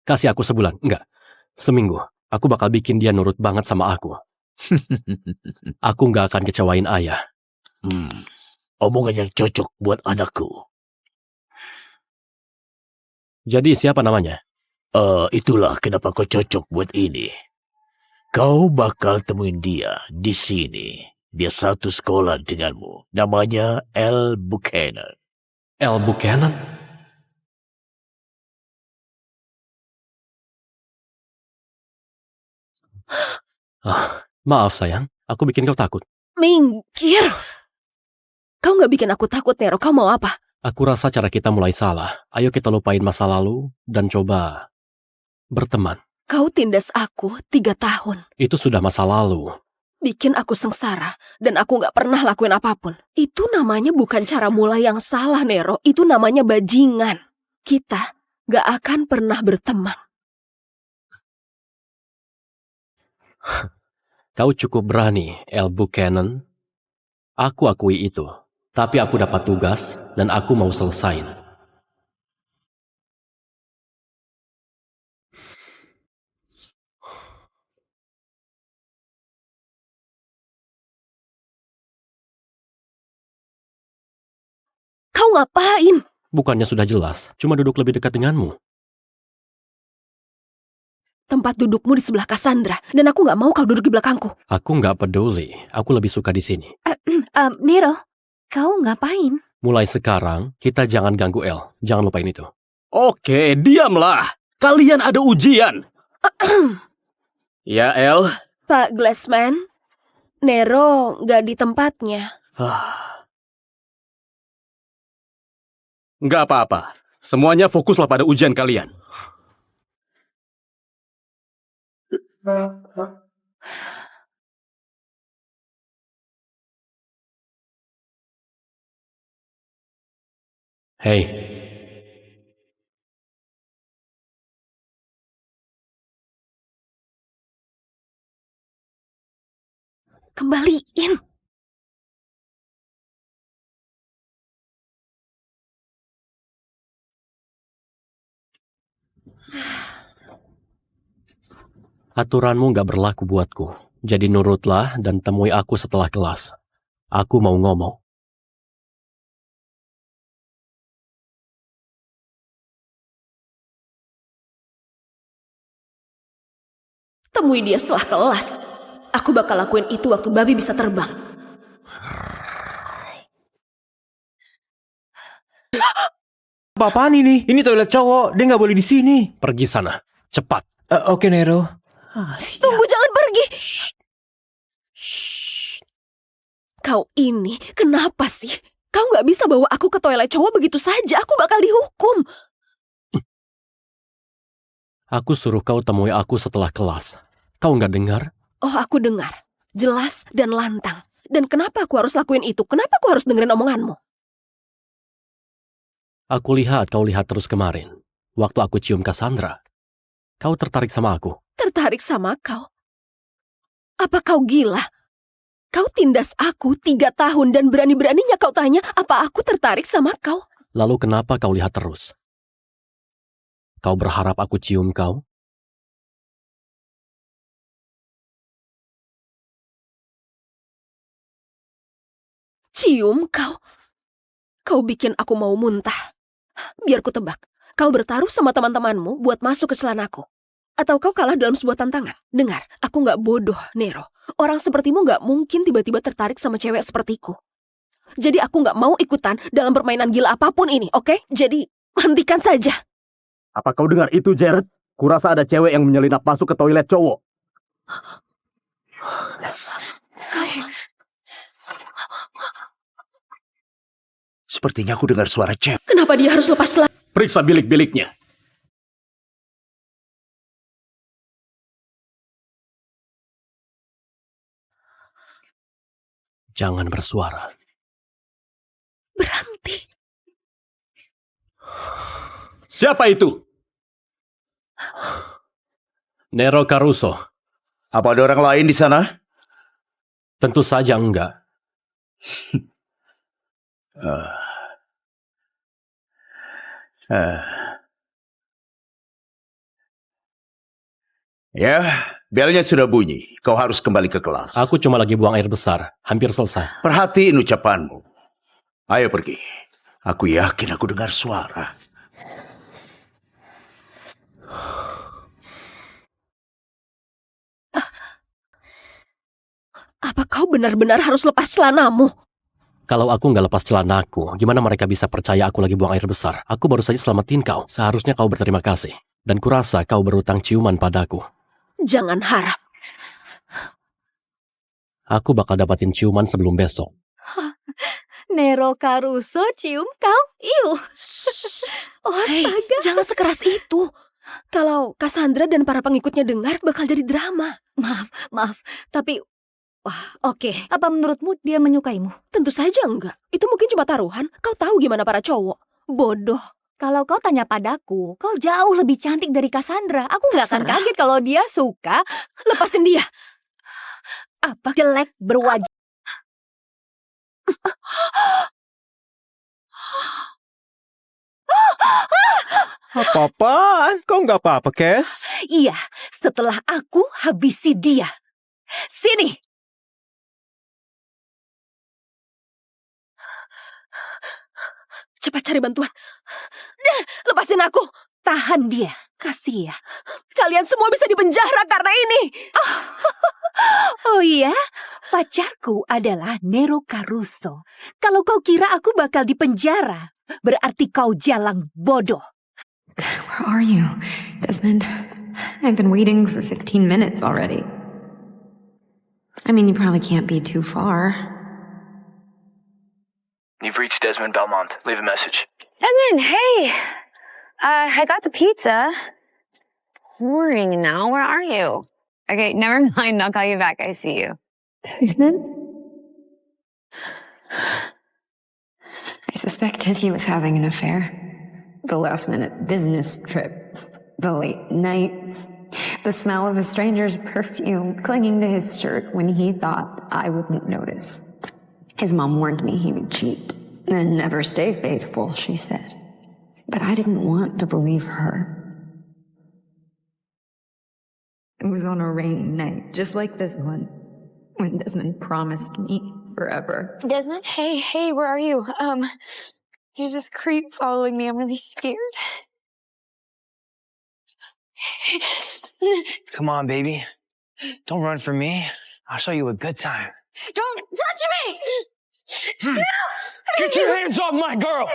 Kasih aku sebulan. Enggak. Seminggu. Aku bakal bikin dia nurut banget sama aku. Aku nggak akan kecewain ayah. Omongan yang cocok buat anakku. Jadi siapa namanya? Itulah kenapa kau cocok buat ini. Kau bakal temuin dia di sini. Dia satu sekolah denganmu. Namanya Al Buchanan. Al Buchanan? Maaf sayang. Aku bikin kau takut. Minggir! Kau nggak bikin aku takut, Nero. Kau mau apa? Aku rasa cara kita mulai salah. Ayo kita lupain masa lalu dan coba berteman. Kau tindas aku 3 tahun. Itu sudah masa lalu. Bikin aku sengsara. Dan aku nggak pernah lakuin apapun. Itu namanya bukan cara mulai yang salah, Nero. Itu namanya bajingan. Kita nggak akan pernah berteman. Kau cukup berani, Al Buchanan. Aku akui itu. Tapi aku dapat tugas dan aku mau selesain. Kau ngapain? Bukannya sudah jelas, cuma duduk lebih dekat denganmu. Tempat dudukmu di sebelah Cassandra. Dan aku nggak mau kau duduk di belakangku. Aku nggak peduli. Aku lebih suka di sini. Nero, kau ngapain? Mulai sekarang, kita jangan ganggu El. Jangan lupain itu. Oke, diamlah. Kalian ada ujian. Ya, El. Pak Glassman, Nero nggak di tempatnya. Nggak apa-apa. Semuanya fokuslah pada ujian kalian. Hei. Kembaliin. Aturanmu nggak berlaku buatku. Jadi nurutlah dan temui aku setelah kelas. Aku mau ngomong. Temui dia setelah kelas. Aku bakal lakuin itu waktu babi bisa terbang. Apaan ini? Ini toilet cowok. Dia nggak boleh di sini. Pergi sana. Cepat. Oke, Nero. Tunggu, jangan pergi. Kau ini kenapa sih? Kau nggak bisa bawa aku ke toilet cowok begitu saja. Aku bakal dihukum. Aku suruh kau temui aku setelah kelas. Kau nggak dengar? Oh, aku dengar. Jelas dan lantang. Dan kenapa aku harus lakuin itu? Kenapa aku harus dengerin omonganmu? Aku lihat kau lihat terus kemarin. Waktu aku cium Cassandra. Kau tertarik sama aku. Tertarik sama kau? Apa kau gila? Kau tindas aku 3 tahun dan berani-beraninya kau tanya apa aku tertarik sama kau? Lalu kenapa kau lihat terus? Kau berharap aku cium kau? Cium kau? Kau bikin aku mau muntah. Biar ku tebak, kau bertaruh sama teman-temanmu buat masuk ke celanaku. Atau kau kalah dalam sebuah tantangan? Dengar, aku nggak bodoh, Nero. Orang sepertimu nggak mungkin tiba-tiba tertarik sama cewek sepertiku. Jadi aku nggak mau ikutan dalam permainan gila apapun ini, oke? Jadi, hentikan saja. Apa kau dengar itu, Jared? Kurasa ada cewek yang menyelinap masuk ke toilet cowok. Sepertinya aku dengar suara cewek. Kenapa dia harus lepas lagi? Periksa bilik-biliknya. Jangan bersuara. Berhenti. Siapa itu? Nero Caruso. Apa ada orang lain di sana? Tentu saja enggak. Ya, belnya sudah bunyi. Kau harus kembali ke kelas. Aku cuma lagi buang air besar. Hampir selesai. Perhatiin ucapanmu. Ayo pergi. Aku yakin aku dengar suara. Apa kau benar-benar harus lepas celanamu? Kalau aku nggak lepas celanaku, gimana mereka bisa percaya aku lagi buang air besar? Aku baru saja selamatin kau. Seharusnya kau berterima kasih. Dan kurasa kau berutang ciuman padaku. Jangan harap. Aku bakal dapatin ciuman sebelum besok. Nero Caruso cium kau? Iu. Oh, Hei, astaga. jangan sekeras itu. Kalau Cassandra dan para pengikutnya dengar, bakal jadi drama. Maaf. Tapi, wah, oke. Apa menurutmu dia menyukaimu? Tentu saja enggak. Itu mungkin cuma taruhan. Kau tahu gimana para cowok. Bodoh. Kalau kau tanya padaku, kau jauh lebih cantik dari Cassandra. Aku nggak akan Terserah. kaget kalau dia suka. Lepasin dia. Apa? Jelek berwajah. Apa-apaan? Kau nggak apa-apa, Kes? Iya, setelah aku habisi dia. Sini. Cepat cari bantuan. Lepasin aku. Tahan dia. Kasih ya. Kalian semua bisa dipenjara karena ini. Oh iya? Pacarku adalah Nero Caruso. Kalau kau kira aku bakal dipenjara, berarti kau jalang bodoh. Where are you, Desmond? I've been waiting for 15 minutes already. I mean, you probably can't be too far. You've reached Desmond Belmont. Leave a message. Desmond, hey! I got the pizza. Boring now. Where are you? Okay, never mind. I'll call you back. I see you. Desmond? I suspected he was having an affair. The last-minute business trips, the late nights, the smell of a stranger's perfume clinging to his shirt when he thought I wouldn't notice. His mom warned me he would cheat and never stay faithful, she said. But I didn't want to believe her. It was on a rainy night, just like this one, when Desmond promised me forever. Desmond, hey, where are you? There's this creep following me. I'm really scared. Come on, baby. Don't run from me. I'll show you a good time. Don't touch me! No! Get your hands off my girl!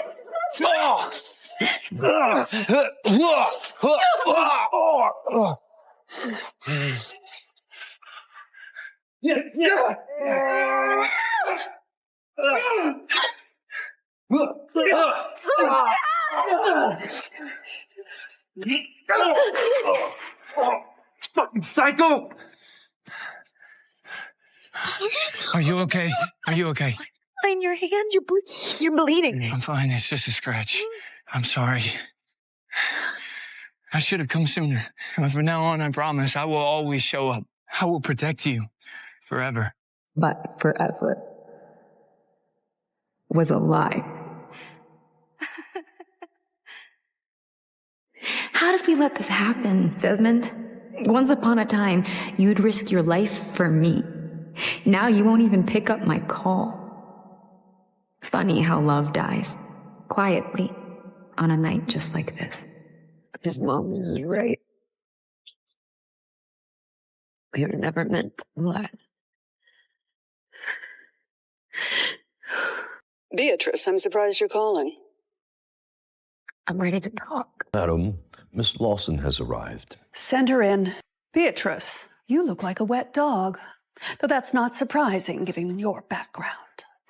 Fucking psycho! Are you okay? Are you okay? In your hand, you're bleeding. I'm fine. It's just a scratch. I'm sorry. I should have come sooner. But from now on, I promise I will always show up. I will protect you forever. But forever was a lie. How did we let this happen, Desmond? Once upon a time, you'd risk your life for me. Now you won't even pick up my call. Funny how love dies, quietly, on a night just like this. His mom is right. We were never meant to lie. Beatrice, I'm surprised you're calling. I'm ready to talk. Madam, Miss Lawson has arrived. Send her in. Beatrice, you look like a wet dog. Though that's not surprising, given your background.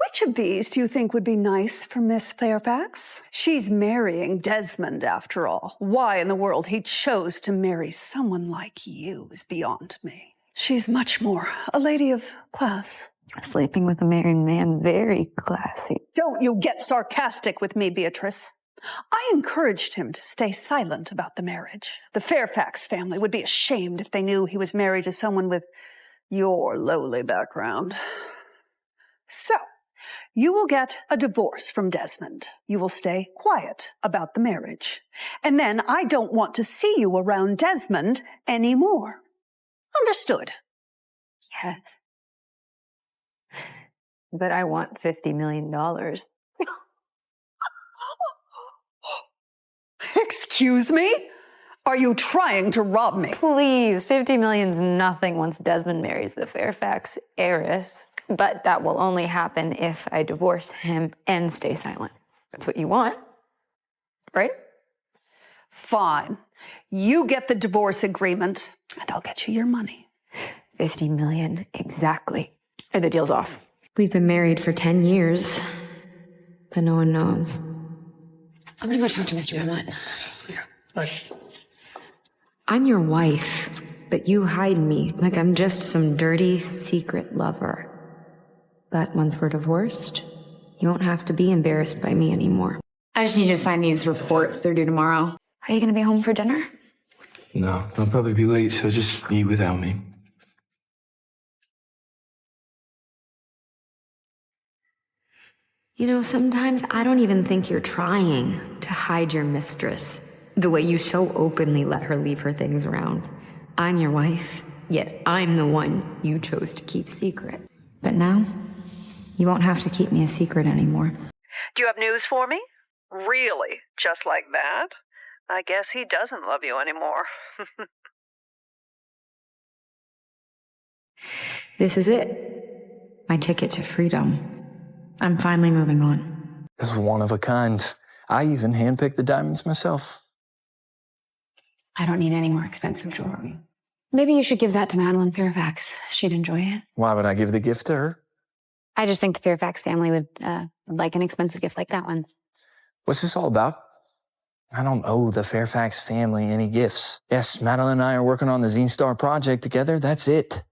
Which of these do you think would be nice for Miss Fairfax? She's marrying Desmond, after all. Why in the world he chose to marry someone like you is beyond me. She's much more a lady of class. Sleeping with a married man, very classy. Don't you get sarcastic with me, Beatrice. I encouraged him to stay silent about the marriage. The Fairfax family would be ashamed if they knew he was married to someone with your lowly background. So, you will get a divorce from Desmond. You will stay quiet about the marriage. And then I don't want to see you around Desmond anymore. Understood. Yes. But I want $50 million. Excuse me? Are you trying to rob me? Please, $50 million's nothing once Desmond marries the Fairfax heiress. But that will only happen if I divorce him and stay silent. That's what you want, right? Fine. You get the divorce agreement, and I'll get you your money. 50 million, exactly. Or the deal's off. We've been married for 10 years, but no one knows. I'm gonna go talk to Mr. Beaumont. I'm your wife, but you hide me like I'm just some dirty, secret lover. But once we're divorced, you won't have to be embarrassed by me anymore. I just need you to sign these reports. They're due tomorrow. Are you gonna be home for dinner? No, I'll probably be late, so just eat without me. You know, sometimes I don't even think you're trying to hide your mistress, the way you so openly let her leave her things around. I'm your wife, yet I'm the one you chose to keep secret. But now, you won't have to keep me a secret anymore. Do you have news for me? Really? Just like that? I guess he doesn't love you anymore. This is it. My ticket to freedom. I'm finally moving on. This is one of a kind. I even handpicked the diamonds myself. I don't need any more expensive jewelry. Maybe you should give that to Madeline Fairfax. She'd enjoy it. Why would I give the gift to her? I just think the Fairfax family would like an expensive gift like that one. What's this all about? I don't owe the Fairfax family any gifts. Yes, Madeline and I are working on the Zine Star project together. That's it.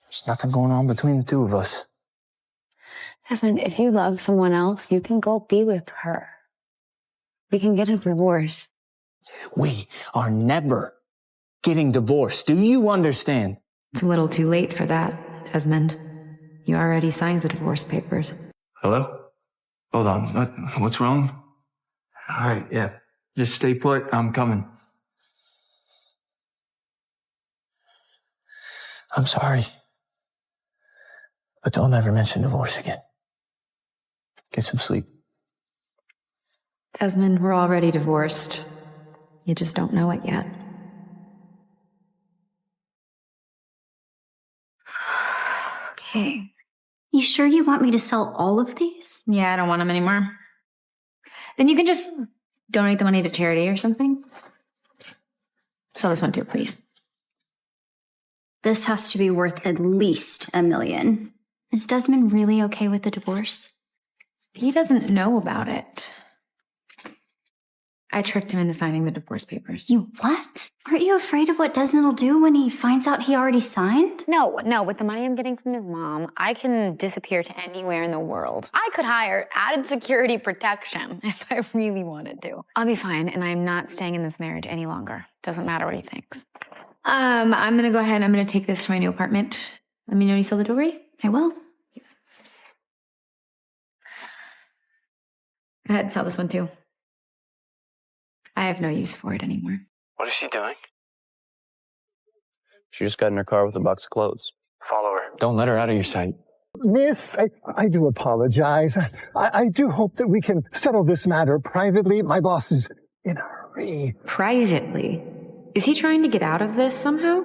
There's nothing going on between the two of us. Desmond, if you love someone else, you can go be with her. We can get a divorce. We are never getting divorced. Do you understand? It's a little too late for that, Desmond. You already signed the divorce papers. Hello? Hold on. What's wrong? All right, yeah. Just stay put. I'm coming. I'm sorry. But don't ever mention divorce again. Get some sleep. Desmond, we're already divorced. You just don't know it yet. Okay. You sure you want me to sell all of these? Yeah, I don't want them anymore. Then you can just donate the money to charity or something. Sell this one too, please. This has to be worth at least $1 million. Is Desmond really okay with the divorce? He doesn't know about it. I tricked him into signing the divorce papers. You what? Aren't you afraid of what Desmond will do when he finds out he already signed? No. With the money I'm getting from his mom, I can disappear to anywhere in the world. I could hire added security protection if I really wanted to. I'll be fine, and I'm not staying in this marriage any longer. Doesn't matter what he thinks. I'm gonna go ahead and I'm gonna take this to my new apartment. Let me know when you sell the jewelry. I will. Go ahead and sell this one too. I have no use for it anymore. What is she doing? She just got in her car with a box of clothes. Follow her. Don't let her out of your sight. Miss, I do apologize. I do hope that we can settle this matter privately. My boss is in a hurry. Privately? Is he trying to get out of this somehow?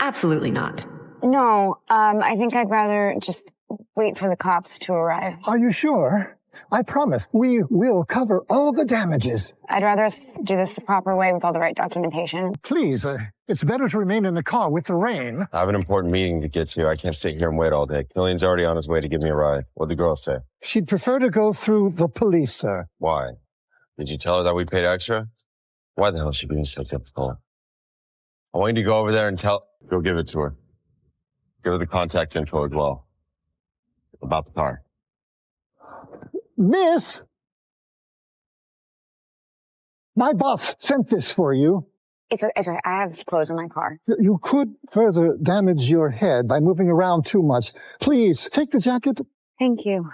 Absolutely not. No, I think I'd rather just wait for the cops to arrive. Are you sure? I promise we will cover all the damages. I'd rather us do this the proper way with all the right documentation. Please, it's better to remain in the car with the rain. I have an important meeting to get to. I can't sit here and wait all day. Killian's already on his way to give me a ride. What'd the girl say? She'd prefer to go through the police, sir. Why? Did you tell her that we paid extra? Why the hell is she being so difficult? I want you to go over there and go give it to her. Give her the contact info as well. About the car. Miss! My boss sent this for you. It's okay. I have clothes in my car. You could further damage your head by moving around too much. Please, take the jacket. Thank you.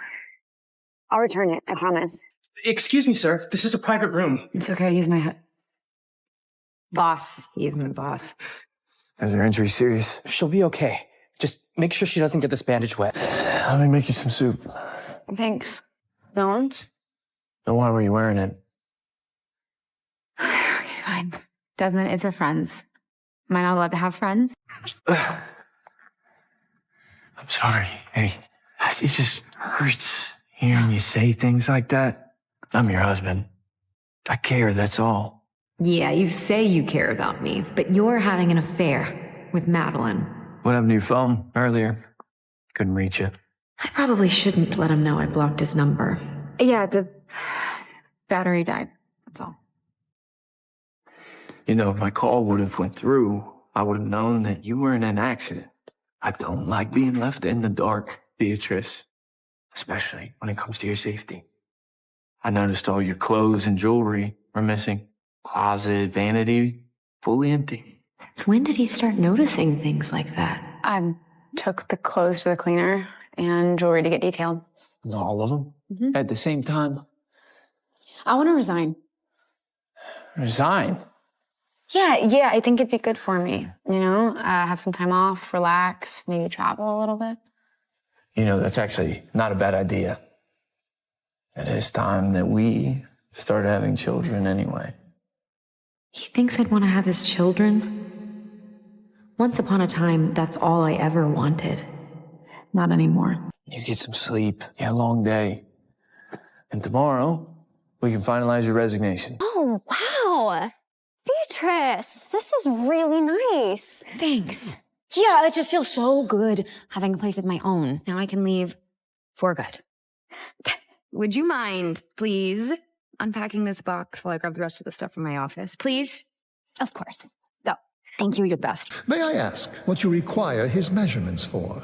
I'll return it, I promise. Excuse me, sir. This is a private room. It's okay. He's my boss. He's my boss. Is her injury serious? She'll be okay. Just make sure she doesn't get this bandage wet. Let me make you some soup. Thanks. Don't? Then why were you wearing it? Okay, fine. Desmond, it's her friends. Am I not allowed to have friends? I'm sorry. Hey, it just hurts hearing you say things like that. I'm your husband. I care, that's all. Yeah, you say you care about me, but you're having an affair with Madeline. What happened to your phone earlier? Couldn't reach it. I probably shouldn't let him know I blocked his number. Yeah, the battery died. That's all. You know, if my call would have went through, I would have known that you were in an accident. I don't like being left in the dark, Beatrice. Especially when it comes to your safety. I noticed all your clothes and jewelry were missing. Closet, vanity, fully empty. Since when did he start noticing things like that? I took the clothes to the cleaner and jewelry to get detailed. All of them? Mhm. At the same time? I want to resign. Resign? Yeah, I think it'd be good for me. You know, have some time off, relax, maybe travel a little bit. You know, that's actually not a bad idea. It is time that we start having children anyway. He thinks I'd want to have his children? Once upon a time, that's all I ever wanted. Not anymore. You get some sleep. You had a long day. And tomorrow, we can finalize your resignation. Oh, wow. Beatrice, this is really nice. Thanks. Yeah, it just feels so good having a place of my own. Now I can leave for good. Would you mind, please, unpacking this box while I grab the rest of the stuff from my office? Please? Of course. Go. Thank you, you're the best. May I ask what you require his measurements for?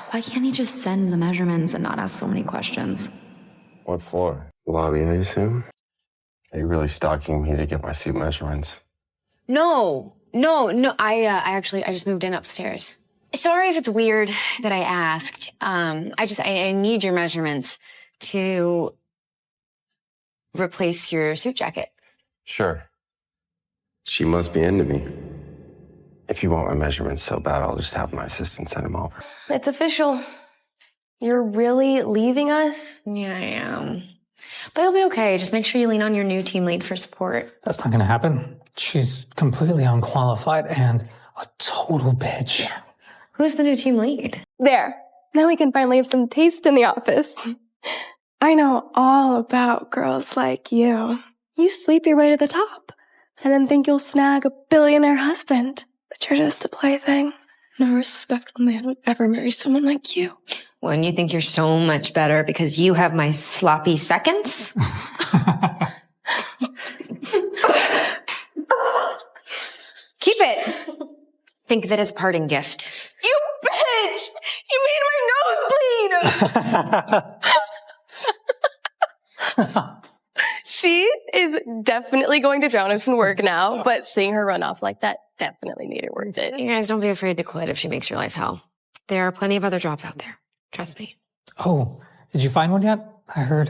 Why can't he just send the measurements and not ask so many questions? What floor? Lobby, I assume? Are you really stalking me to get my suit measurements? No. I just moved in upstairs. Sorry if it's weird that I asked. I need your measurements to replace your suit jacket. Sure. She must be into me. If you want my measurements so bad, I'll just have my assistant send them over. It's official. You're really leaving us? Yeah, I am. But you'll be okay. Just make sure you lean on your new team lead for support. That's not gonna happen. She's completely unqualified and a total bitch. Who's the new team lead? There. Now we can finally have some taste in the office. I know all about girls like you. You sleep your way to the top and then think you'll snag a billionaire husband. But you're just a plaything. No respectable man would ever marry someone like you. Well, and you think you're so much better because you have my sloppy seconds? Keep it. Think of it as a parting gift. You bitch! You made my nose bleed! She is definitely going to drown us in work now, but seeing her run off like that definitely made it worth it. You guys don't be afraid to quit if she makes your life hell. There are plenty of other jobs out there. Trust me. Oh, did you find one yet? I heard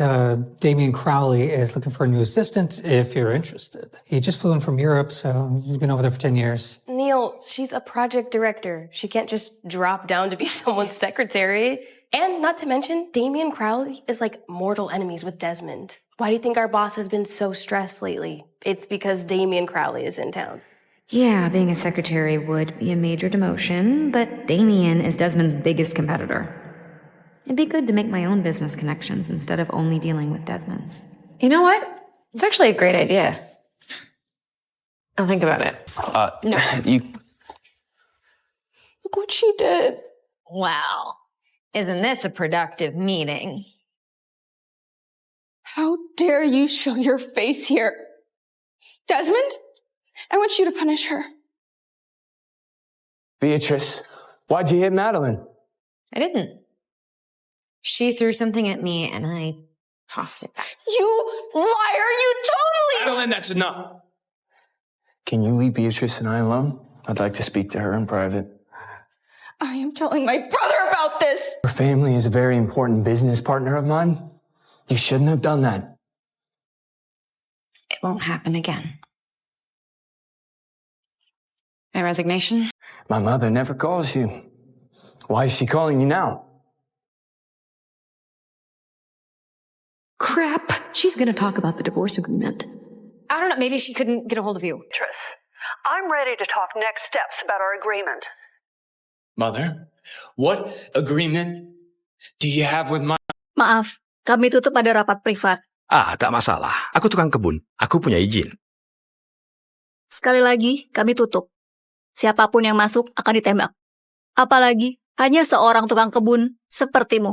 Damian Crowley is looking for a new assistant if you're interested. He just flew in from Europe, so he's been over there for 10 years. Neil, she's a project director. She can't just drop down to be someone's secretary. And not to mention, Damian Crowley is like mortal enemies with Desmond. Why do you think our boss has been so stressed lately? It's because Damian Crowley is in town. Yeah, being a secretary would be a major demotion, but Damien is Desmond's biggest competitor. It'd be good to make my own business connections instead of only dealing with Desmond's. You know what? It's actually a great idea. I'll think about it. No. You... Look what she did. Wow. Isn't this a productive meeting? How dare you show your face here? Desmond, I want you to punish her. Beatrice, why'd you hit Madeline? I didn't. She threw something at me and I tossed it back. You liar! You totally... Madeline, that's enough. Can you leave Beatrice and I alone? I'd like to speak to her in private. I am telling my brother about this! Her family is a very important business partner of mine. You shouldn't have done that. It won't happen again. My resignation? My mother never calls you. Why is she calling you now? Crap. She's gonna talk about the divorce agreement. I don't know, maybe she couldn't get a hold of you. Beatrice, I'm ready to talk next steps about our agreement. Mother, what agreement do you have with my... Maaf, kami tutup ada rapat privat. Tak masalah. Aku tukang kebun. Aku punya izin. Sekali lagi, kami tutup. Siapapun yang masuk akan ditembak. Apalagi hanya seorang tukang kebun sepertimu.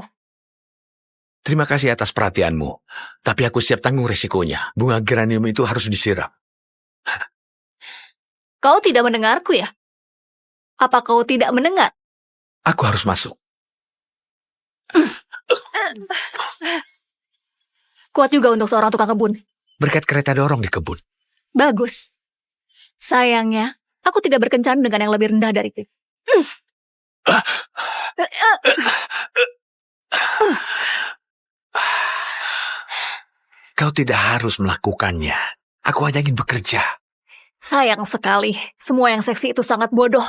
Terima kasih atas perhatianmu. Tapi aku siap tanggung resikonya. Bunga geranium itu harus disiram. Kau tidak mendengarku ya? Apa kau tidak mendengar? Aku harus masuk. Kuat juga untuk seorang tukang kebun. Berkat kereta dorong di kebun. Bagus. Sayangnya, aku tidak berkencan dengan yang lebih rendah dari itu. Kau tidak harus melakukannya. Aku hanya ingin bekerja. Sayang sekali, semua yang seksi itu sangat bodoh.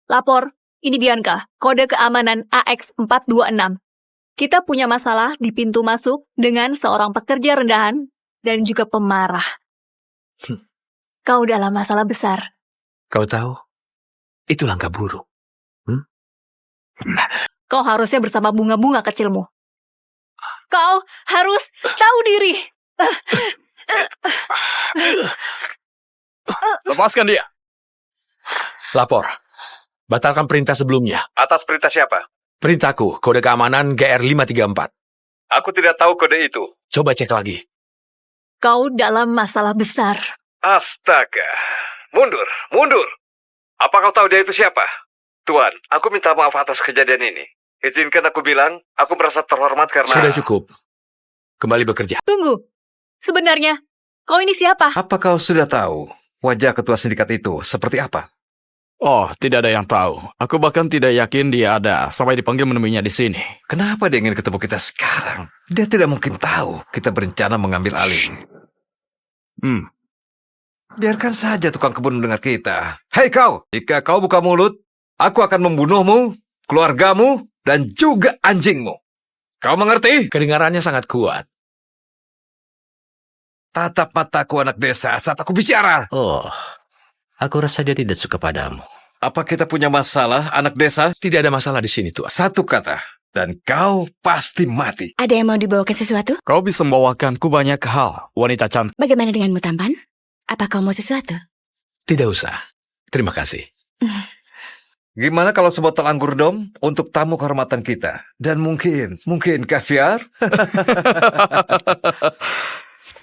Lapor, ini Bianca, kode keamanan AX426. Kita punya masalah di pintu masuk dengan seorang pekerja rendahan dan juga pemarah. Kau dalam masalah besar. Kau tahu, itu langkah buruk. Kau harusnya bersama bunga-bunga kecilmu. Kau harus tahu diri. Lepaskan dia. Lapor. Batalkan perintah sebelumnya. Atas perintah siapa? Perintahku, kode keamanan GR534. Aku tidak tahu kode itu. Coba cek lagi. Kau dalam masalah besar. Astaga. Mundur, mundur. Apa kau tahu dia itu siapa? Tuan, aku minta maaf atas kejadian ini. Izinkan aku bilang, aku merasa terhormat karena... Sudah cukup. Kembali bekerja. Tunggu. Sebenarnya, kau ini siapa? Apa kau sudah tahu wajah ketua sindikat itu seperti apa? Oh, tidak ada yang tahu. Aku bahkan tidak yakin dia ada sampai dipanggil menemuinya di sini. Kenapa dia ingin ketemu kita sekarang? Dia tidak mungkin tahu kita berencana mengambil alih. Biarkan saja tukang kebun mendengar kita. Hei kau, jika kau buka mulut, aku akan membunuhmu, keluargamu, dan juga anjingmu. Kau mengerti? Kedengarannya sangat kuat. Tatap mataku anak desa saat aku bicara. Oh, aku rasa dia tidak suka padamu. Apa kita punya masalah, anak desa? Tidak ada masalah di sini, Tuan. Satu kata, dan kau pasti mati. Ada yang mau dibawakan sesuatu? Kau bisa membawakanku banyak hal, wanita cantik. Bagaimana denganmu, tampan? Apa kau mau sesuatu? Tidak usah. Terima kasih. Gimana kalau sebotol anggur dom untuk tamu kehormatan kita? Dan mungkin kaviar?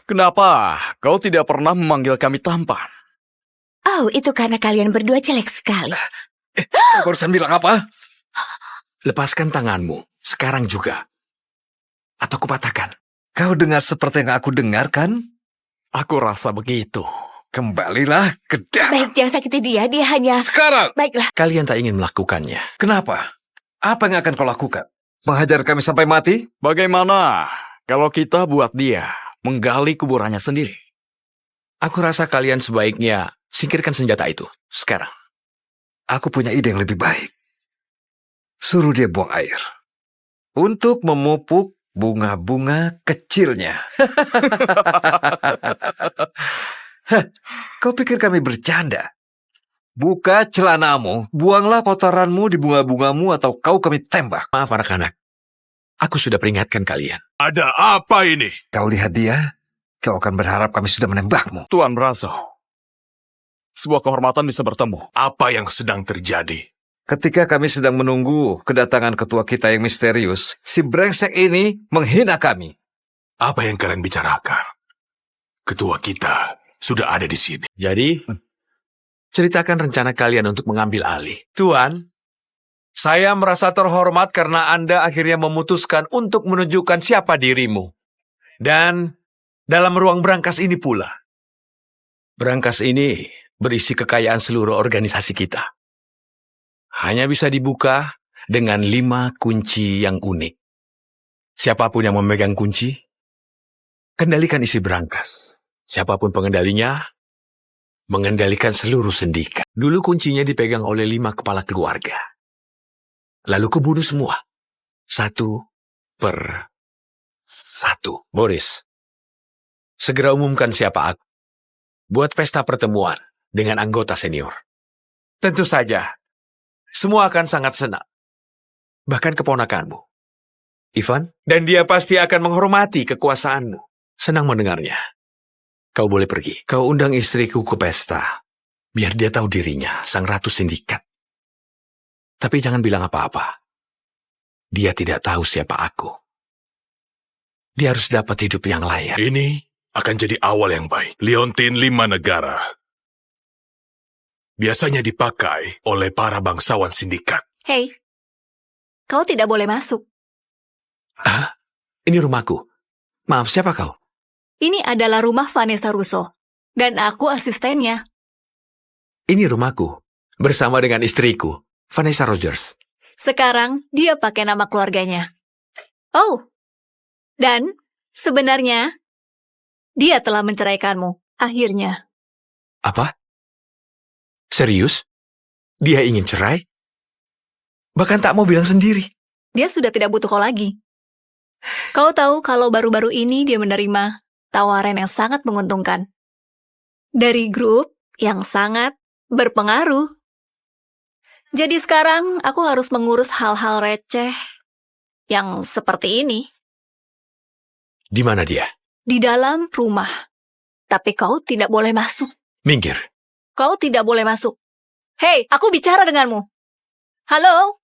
Kenapa kau tidak pernah memanggil kami tampan? Oh, itu karena kalian berdua jelek sekali. Kau barusan bilang apa? Lepaskan tanganmu. Sekarang juga. Atau kupatahkan. Kau dengar seperti yang aku dengarkan? Aku rasa begitu. Kembalilah ke dalam. Baik, jangan sakiti dia. Dia hanya... Sekarang! Baiklah. Kalian tak ingin melakukannya. Kenapa? Apa yang akan kau lakukan? Menghajar kami sampai mati? Bagaimana kalau kita buat dia menggali kuburannya sendiri? Aku rasa kalian sebaiknya singkirkan senjata itu sekarang. Aku punya ide yang lebih baik. Suruh dia buang air. Untuk memupuk bunga-bunga kecilnya. Kau pikir kami bercanda? Buka celanamu, buanglah kotoranmu di bunga-bungamu atau kami tembak. Maaf anak-anak. Aku sudah peringatkan kalian. Ada apa ini? Kau lihat dia, kau akan berharap kami sudah menembakmu. Tuan Brazo, sebuah kehormatan bisa bertemu. Apa yang sedang terjadi? Ketika kami sedang menunggu kedatangan ketua kita yang misterius, si brengsek ini menghina kami. Apa yang kalian bicarakan? Ketua kita sudah ada di sini. Jadi, ceritakan rencana kalian untuk mengambil alih. Tuan, saya merasa terhormat karena Anda akhirnya memutuskan untuk menunjukkan siapa dirimu. Dan dalam ruang berangkas ini pula. Berangkas ini berisi kekayaan seluruh organisasi kita. Hanya bisa dibuka dengan 5 kunci yang unik. Siapapun yang memegang kunci, kendalikan isi berangkas. Siapapun pengendalinya, mengendalikan seluruh sindikat. Dulu kuncinya dipegang oleh 5 kepala keluarga. Lalu kubunuh semua. 1 per 1. Boris, segera umumkan siapa aku. Buat pesta pertemuan dengan anggota senior. Tentu saja, semua akan sangat senang. Bahkan keponakanmu, Ivan, dan dia pasti akan menghormati kekuasaanmu. Senang mendengarnya. Kau boleh pergi. Kau undang istriku ke pesta. Biar dia tahu dirinya, sang ratu sindikat. Tapi jangan bilang apa-apa. Dia tidak tahu siapa aku. Dia harus dapat hidup yang layak. Ini akan jadi awal yang baik. Liontin 5 negara. Biasanya dipakai oleh para bangsawan sindikat. Hei, kau tidak boleh masuk. Hah? Ini rumahku. Maaf, siapa kau? Ini adalah rumah Vanessa Russo. Dan aku asistennya. Ini rumahku. Bersama dengan istriku, Vanessa Rogers. Sekarang dia pakai nama keluarganya. Oh, dan sebenarnya dia telah menceraikanmu. Akhirnya. Apa? Serius? Dia ingin cerai? Bahkan tak mau bilang sendiri. Dia sudah tidak butuh kau lagi. Kau tahu kalau baru-baru ini dia menerima tawaran yang sangat menguntungkan. Dari grup yang sangat berpengaruh. Jadi sekarang aku harus mengurus hal-hal receh yang seperti ini. Di mana dia? Di dalam rumah. Tapi kau tidak boleh masuk. Minggir. Kau tidak boleh masuk. Hei, aku bicara denganmu. Halo?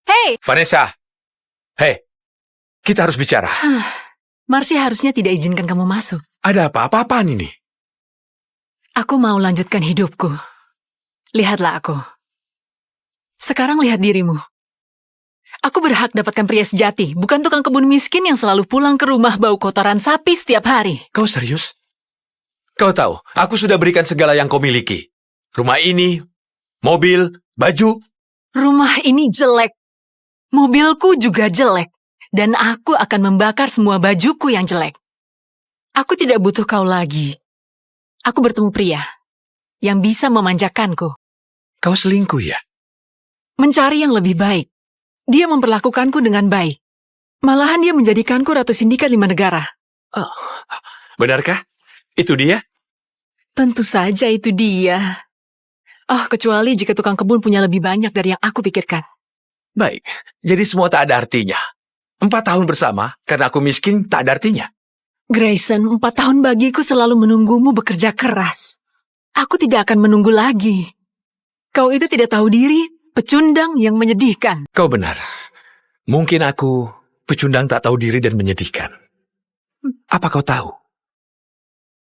Hei! Vanessa. Hei, kita harus bicara. Marcy harusnya tidak izinkan kamu masuk. Ada apa-apaan ini? Aku mau lanjutkan hidupku. Lihatlah aku. Sekarang lihat dirimu. Aku berhak dapatkan pria sejati, bukan tukang kebun miskin yang selalu pulang ke rumah bau kotoran sapi setiap hari. Kau serius? Kau tahu, aku sudah berikan segala yang kau miliki. Rumah ini, mobil, baju. Rumah ini jelek. Mobilku juga jelek. Dan aku akan membakar semua bajuku yang jelek. Aku tidak butuh kau lagi. Aku bertemu pria yang bisa memanjakanku. Kau selingkuh ya? Mencari yang lebih baik. Dia memperlakukanku dengan baik. Malahan dia menjadikanku ratu sindikat 5 negara. Oh, benarkah? Itu dia? Tentu saja itu dia. Oh, kecuali jika tukang kebun punya lebih banyak dari yang aku pikirkan. Baik, jadi semua tak ada artinya. 4 tahun bersama, karena aku miskin, tak ada artinya. Grayson, 4 tahun bagiku selalu menunggumu bekerja keras. Aku tidak akan menunggu lagi. Kau itu tidak tahu diri, pecundang yang menyedihkan. Kau benar. Mungkin aku pecundang tak tahu diri dan menyedihkan. Apa kau tahu?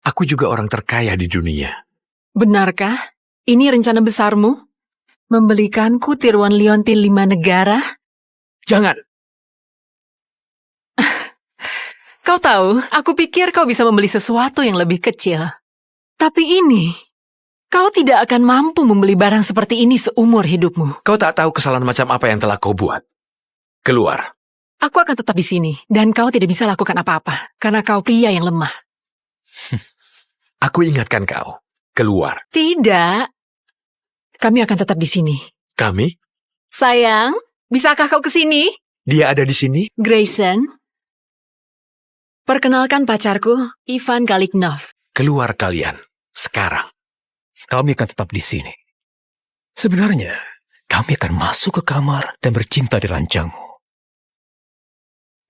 Aku juga orang terkaya di dunia. Benarkah? Ini rencana besarmu? Membelikanku tiruan liontin 5 negara? Jangan! Kau tahu, aku pikir kau bisa membeli sesuatu yang lebih kecil. Tapi ini, kau tidak akan mampu membeli barang seperti ini seumur hidupmu. Kau tak tahu kesalahan macam apa yang telah kau buat. Keluar. Aku akan tetap di sini, dan kau tidak bisa lakukan apa-apa, karena kau pria yang lemah. Aku ingatkan kau. Keluar. Tidak. Kami akan tetap di sini. Kami? Sayang, bisakah kau ke sini? Dia ada di sini? Grayson. Perkenalkan pacarku, Ivan Galiknov. Keluar kalian. Sekarang. Kami akan tetap di sini. Sebenarnya, kami akan masuk ke kamar dan bercinta di ranjangmu.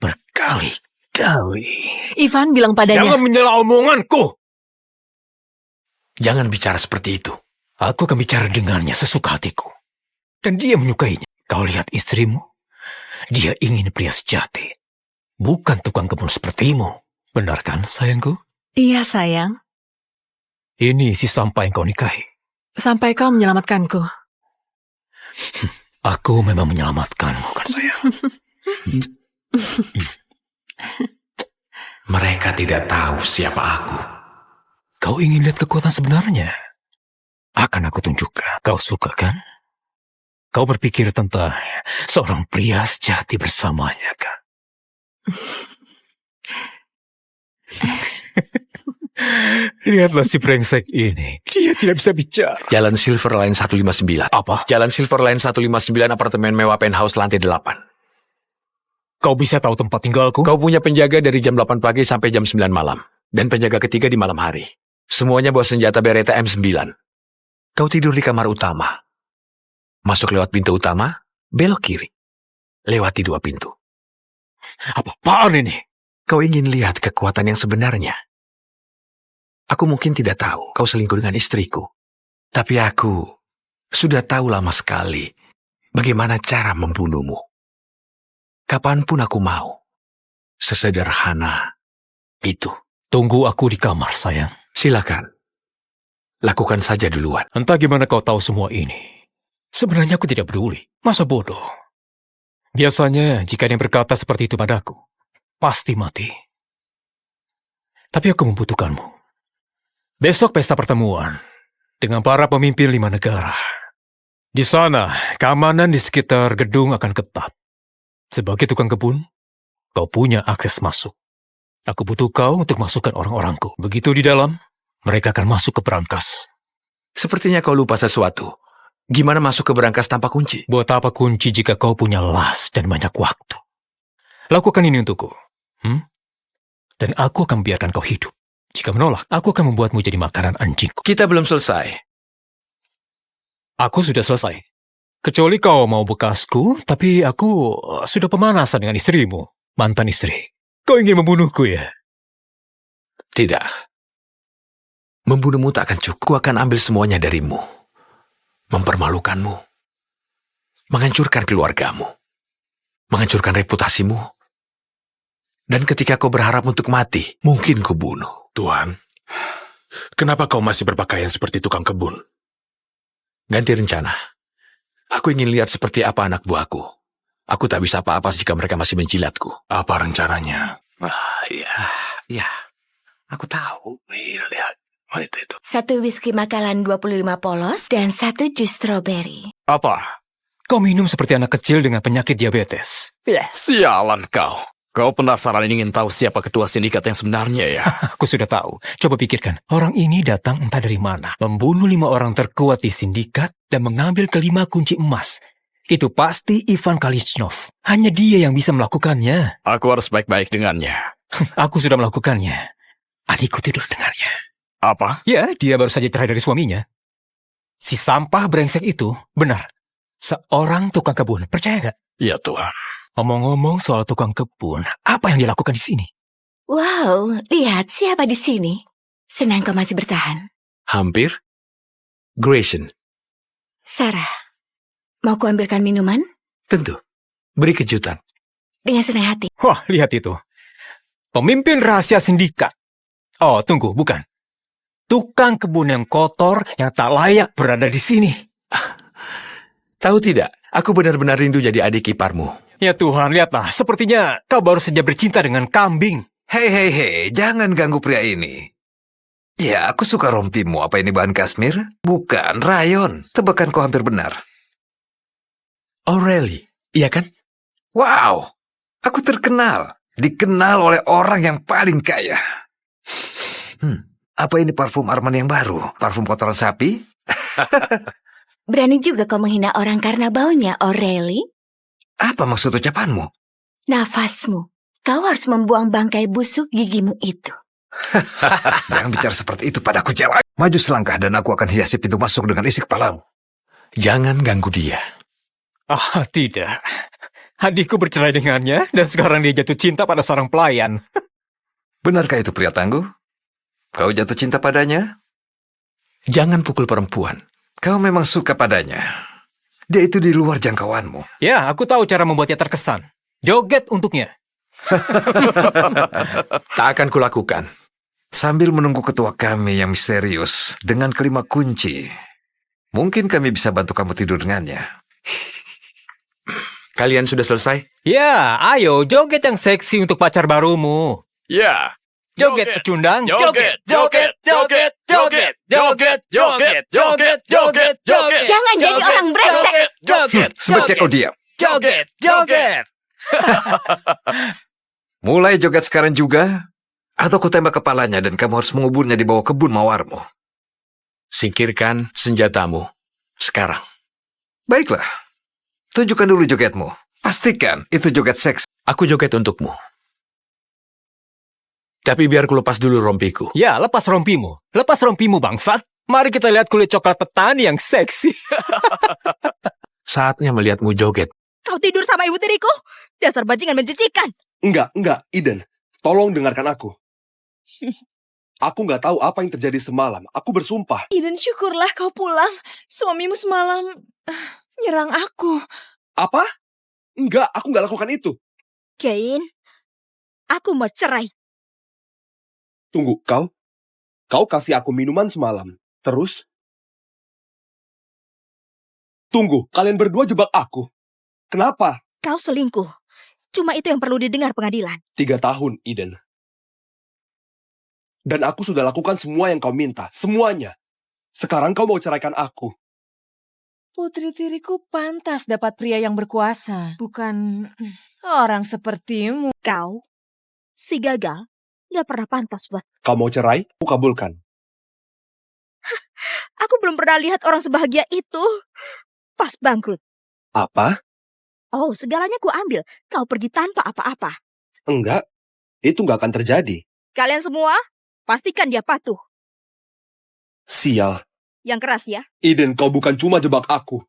Berkali-kali. Ivan bilang padanya. Jangan menyela omonganku! Jangan bicara seperti itu. Aku akan bicara dengannya sesuka hatiku. Dan dia menyukainya. Kau lihat istrimu? Dia ingin pria sejati. Bukan tukang kebun sepertimu. Benar kan, sayangku? Iya, sayang. Ini si sampai yang kau nikahi. Sampai kau menyelamatkanku. Aku memang menyelamatkanmu, kan sayang? Mereka tidak tahu siapa aku. Kau ingin lihat kekuatan sebenarnya? Akan aku tunjukkan. Kau suka kan? Kau berpikir tentang seorang pria sejati bersamanya kan? Lihatlah si brengsek ini. Dia tidak bisa bicara. Jalan Silver Line 159. Apa? Jalan Silver Line 159, apartemen mewah penthouse lantai 8. Kau bisa tahu tempat tinggalku? Kau punya penjaga dari jam 8 pagi sampai jam 9 malam. Dan penjaga ketiga di malam hari. Semuanya bawa senjata Beretta M9. Kau tidur di kamar utama. Masuk lewat pintu utama, belok kiri. Lewati 2 pintu. Apaan ini? Kau ingin lihat kekuatan yang sebenarnya. Aku mungkin tidak tahu kau selingkuh dengan istriku. Tapi aku sudah tahu lama sekali bagaimana cara membunuhmu. Kapanpun aku mau. Sesederhana itu. Tunggu aku di kamar, sayang. Silakan. Lakukan saja duluan. Entah gimana kau tahu semua ini. Sebenarnya aku tidak peduli. Masa bodoh? Biasanya jika ada yang berkata seperti itu padaku, pasti mati. Tapi aku membutuhkanmu. Besok pesta pertemuan dengan para pemimpin 5 negara. Di sana, keamanan di sekitar gedung akan ketat. Sebagai tukang kebun, kau punya akses masuk. Aku butuh kau untuk masukkan orang-orangku. Begitu di dalam, mereka akan masuk ke berangkas. Sepertinya kau lupa sesuatu. Gimana masuk ke berangkas tanpa kunci? Buat apa kunci jika kau punya las dan banyak waktu? Lakukan ini untukku. Dan aku akan biarkan kau hidup. Jika menolak, aku akan membuatmu jadi makanan anjingku. Kita belum selesai. Aku sudah selesai. Kecuali kau mau bekasku, tapi aku sudah pemanasan dengan istrimu, mantan istri. Kau ingin membunuhku ya? Tidak. Membunuhmu tak akan cukup. Aku akan ambil semuanya darimu. Mempermalukanmu. Menghancurkan keluargamu. Menghancurkan reputasimu. Dan ketika kau berharap untuk mati, mungkin ku bunuh. Tuan, kenapa kau masih berpakaian seperti tukang kebun? Ganti rencana. Aku ingin lihat seperti apa anak buahku. Aku tak bisa apa-apa jika mereka masih menjilatku. Apa rencananya? Ya. Aku tahu. Lihat. Itu. 1 whisky Macallan 25 polos dan 1 jus stroberi. Apa? Kau minum seperti anak kecil dengan penyakit diabetes. Sialan kau. Kau penasaran ingin tahu siapa ketua sindikat yang sebenarnya ya? Aku sudah tahu. Coba pikirkan. Orang ini datang entah dari mana. Membunuh 5 orang terkuat di sindikat dan mengambil ke-5 kunci emas. Itu pasti Ivan Kalichnov. Hanya dia yang bisa melakukannya. Aku harus baik-baik dengannya. Aku sudah melakukannya. Adikku tidur dengannya. Apa? Ya, dia baru saja cerai dari suaminya. Si sampah brengsek itu, benar. Seorang tukang kebun, percaya gak? Ya Tuhan. Ngomong-ngomong soal tukang kebun, apa yang dilakukan di sini? Wow, lihat siapa di sini. Senang kau masih bertahan. Hampir. Grayson. Sarah, mau ku ambilkan minuman? Tentu. Beri kejutan. Dengan senang hati. Wah, lihat itu. Pemimpin rahasia sindikat. Oh, tunggu, bukan. Tukang kebun yang kotor yang tak layak berada di sini. Tahu tidak, aku benar-benar rindu jadi adik iparmu. Ya Tuhan, lihatlah. Sepertinya kau baru saja bercinta dengan kambing. Hei, jangan ganggu pria ini. Ya, aku suka rompimu. Apa ini bahan kasmir? Bukan, rayon. Tebakan kau hampir benar. O'Reilly, iya kan? Wow, aku terkenal. Dikenal oleh orang yang paling kaya. Apa ini parfum Armani yang baru? Parfum kotoran sapi? Berani juga kau menghina orang karena baunya, O'Reilly? Apa maksud ucapanmu? Nafasmu. Kau harus membuang bangkai busuk gigimu itu. Jangan bicara seperti itu padaku, cewek. Maju selangkah dan aku akan hiasi pintu masuk dengan isi kepalamu. Jangan ganggu dia. Tidak. Adikku bercerai dengannya dan sekarang dia jatuh cinta pada seorang pelayan. Benarkah itu pria tangguh? Kau jatuh cinta padanya? Jangan pukul perempuan. Kau memang suka padanya. Dia itu di luar jangkauanmu. Ya, aku tahu cara membuatnya terkesan. Joget untuknya. Tak akan kulakukan. Sambil menunggu ketua kami yang misterius dengan 5 kunci, mungkin kami bisa bantu kamu tidur dengannya. Kalian sudah selesai? Ya, ayo joget yang seksi untuk pacar barumu. Ya. Joget pecundang. Joget. Jangan jadi orang brengsek. Sebaiknya kau diam. Joget. Mulai joget sekarang juga, Atau ku tembak kepalanya dan kamu harus menguburnya di bawah kebun mawarmu. Singkirkan senjatamu sekarang. Baiklah. Tunjukkan dulu jogetmu. Pastikan itu joget seks. Aku joget untukmu. Tapi biar ku lepas dulu rompiku. Ya, lepas rompimu. Lepas rompimu, bangsat. Mari kita lihat kulit coklat petani yang seksi. Saatnya melihatmu joget. Kau tidur sama ibu tiriku? Dasar bajingan menjijikan. Enggak, Eden. Tolong dengarkan aku. Aku nggak tahu apa yang terjadi semalam. Aku bersumpah. Eden, syukurlah kau pulang. Suamimu semalam nyerang aku. Apa? Enggak, aku nggak lakukan itu. Kane, aku mau cerai. Tunggu, kau kasih aku minuman semalam. Terus? Tunggu, kalian berdua jebak aku. Kenapa? Kau selingkuh. Cuma itu yang perlu didengar pengadilan. 3 tahun, Eden. Dan aku sudah lakukan semua yang kau minta. Semuanya. Sekarang kau mau ceraikan aku. Putri tiriku pantas dapat pria yang berkuasa. Bukan orang sepertimu. Kau, si gagal, gak pernah pantas buat. Kau mau cerai? Aku kabulkan. Aku belum pernah lihat orang sebahagia itu. Pas bangkrut. Apa? Oh, segalanya ku ambil. Kau pergi tanpa apa-apa. Enggak. Itu nggak akan terjadi. Kalian semua, pastikan dia patuh. Sial. Yang keras ya. Eden, kau bukan cuma jebak aku.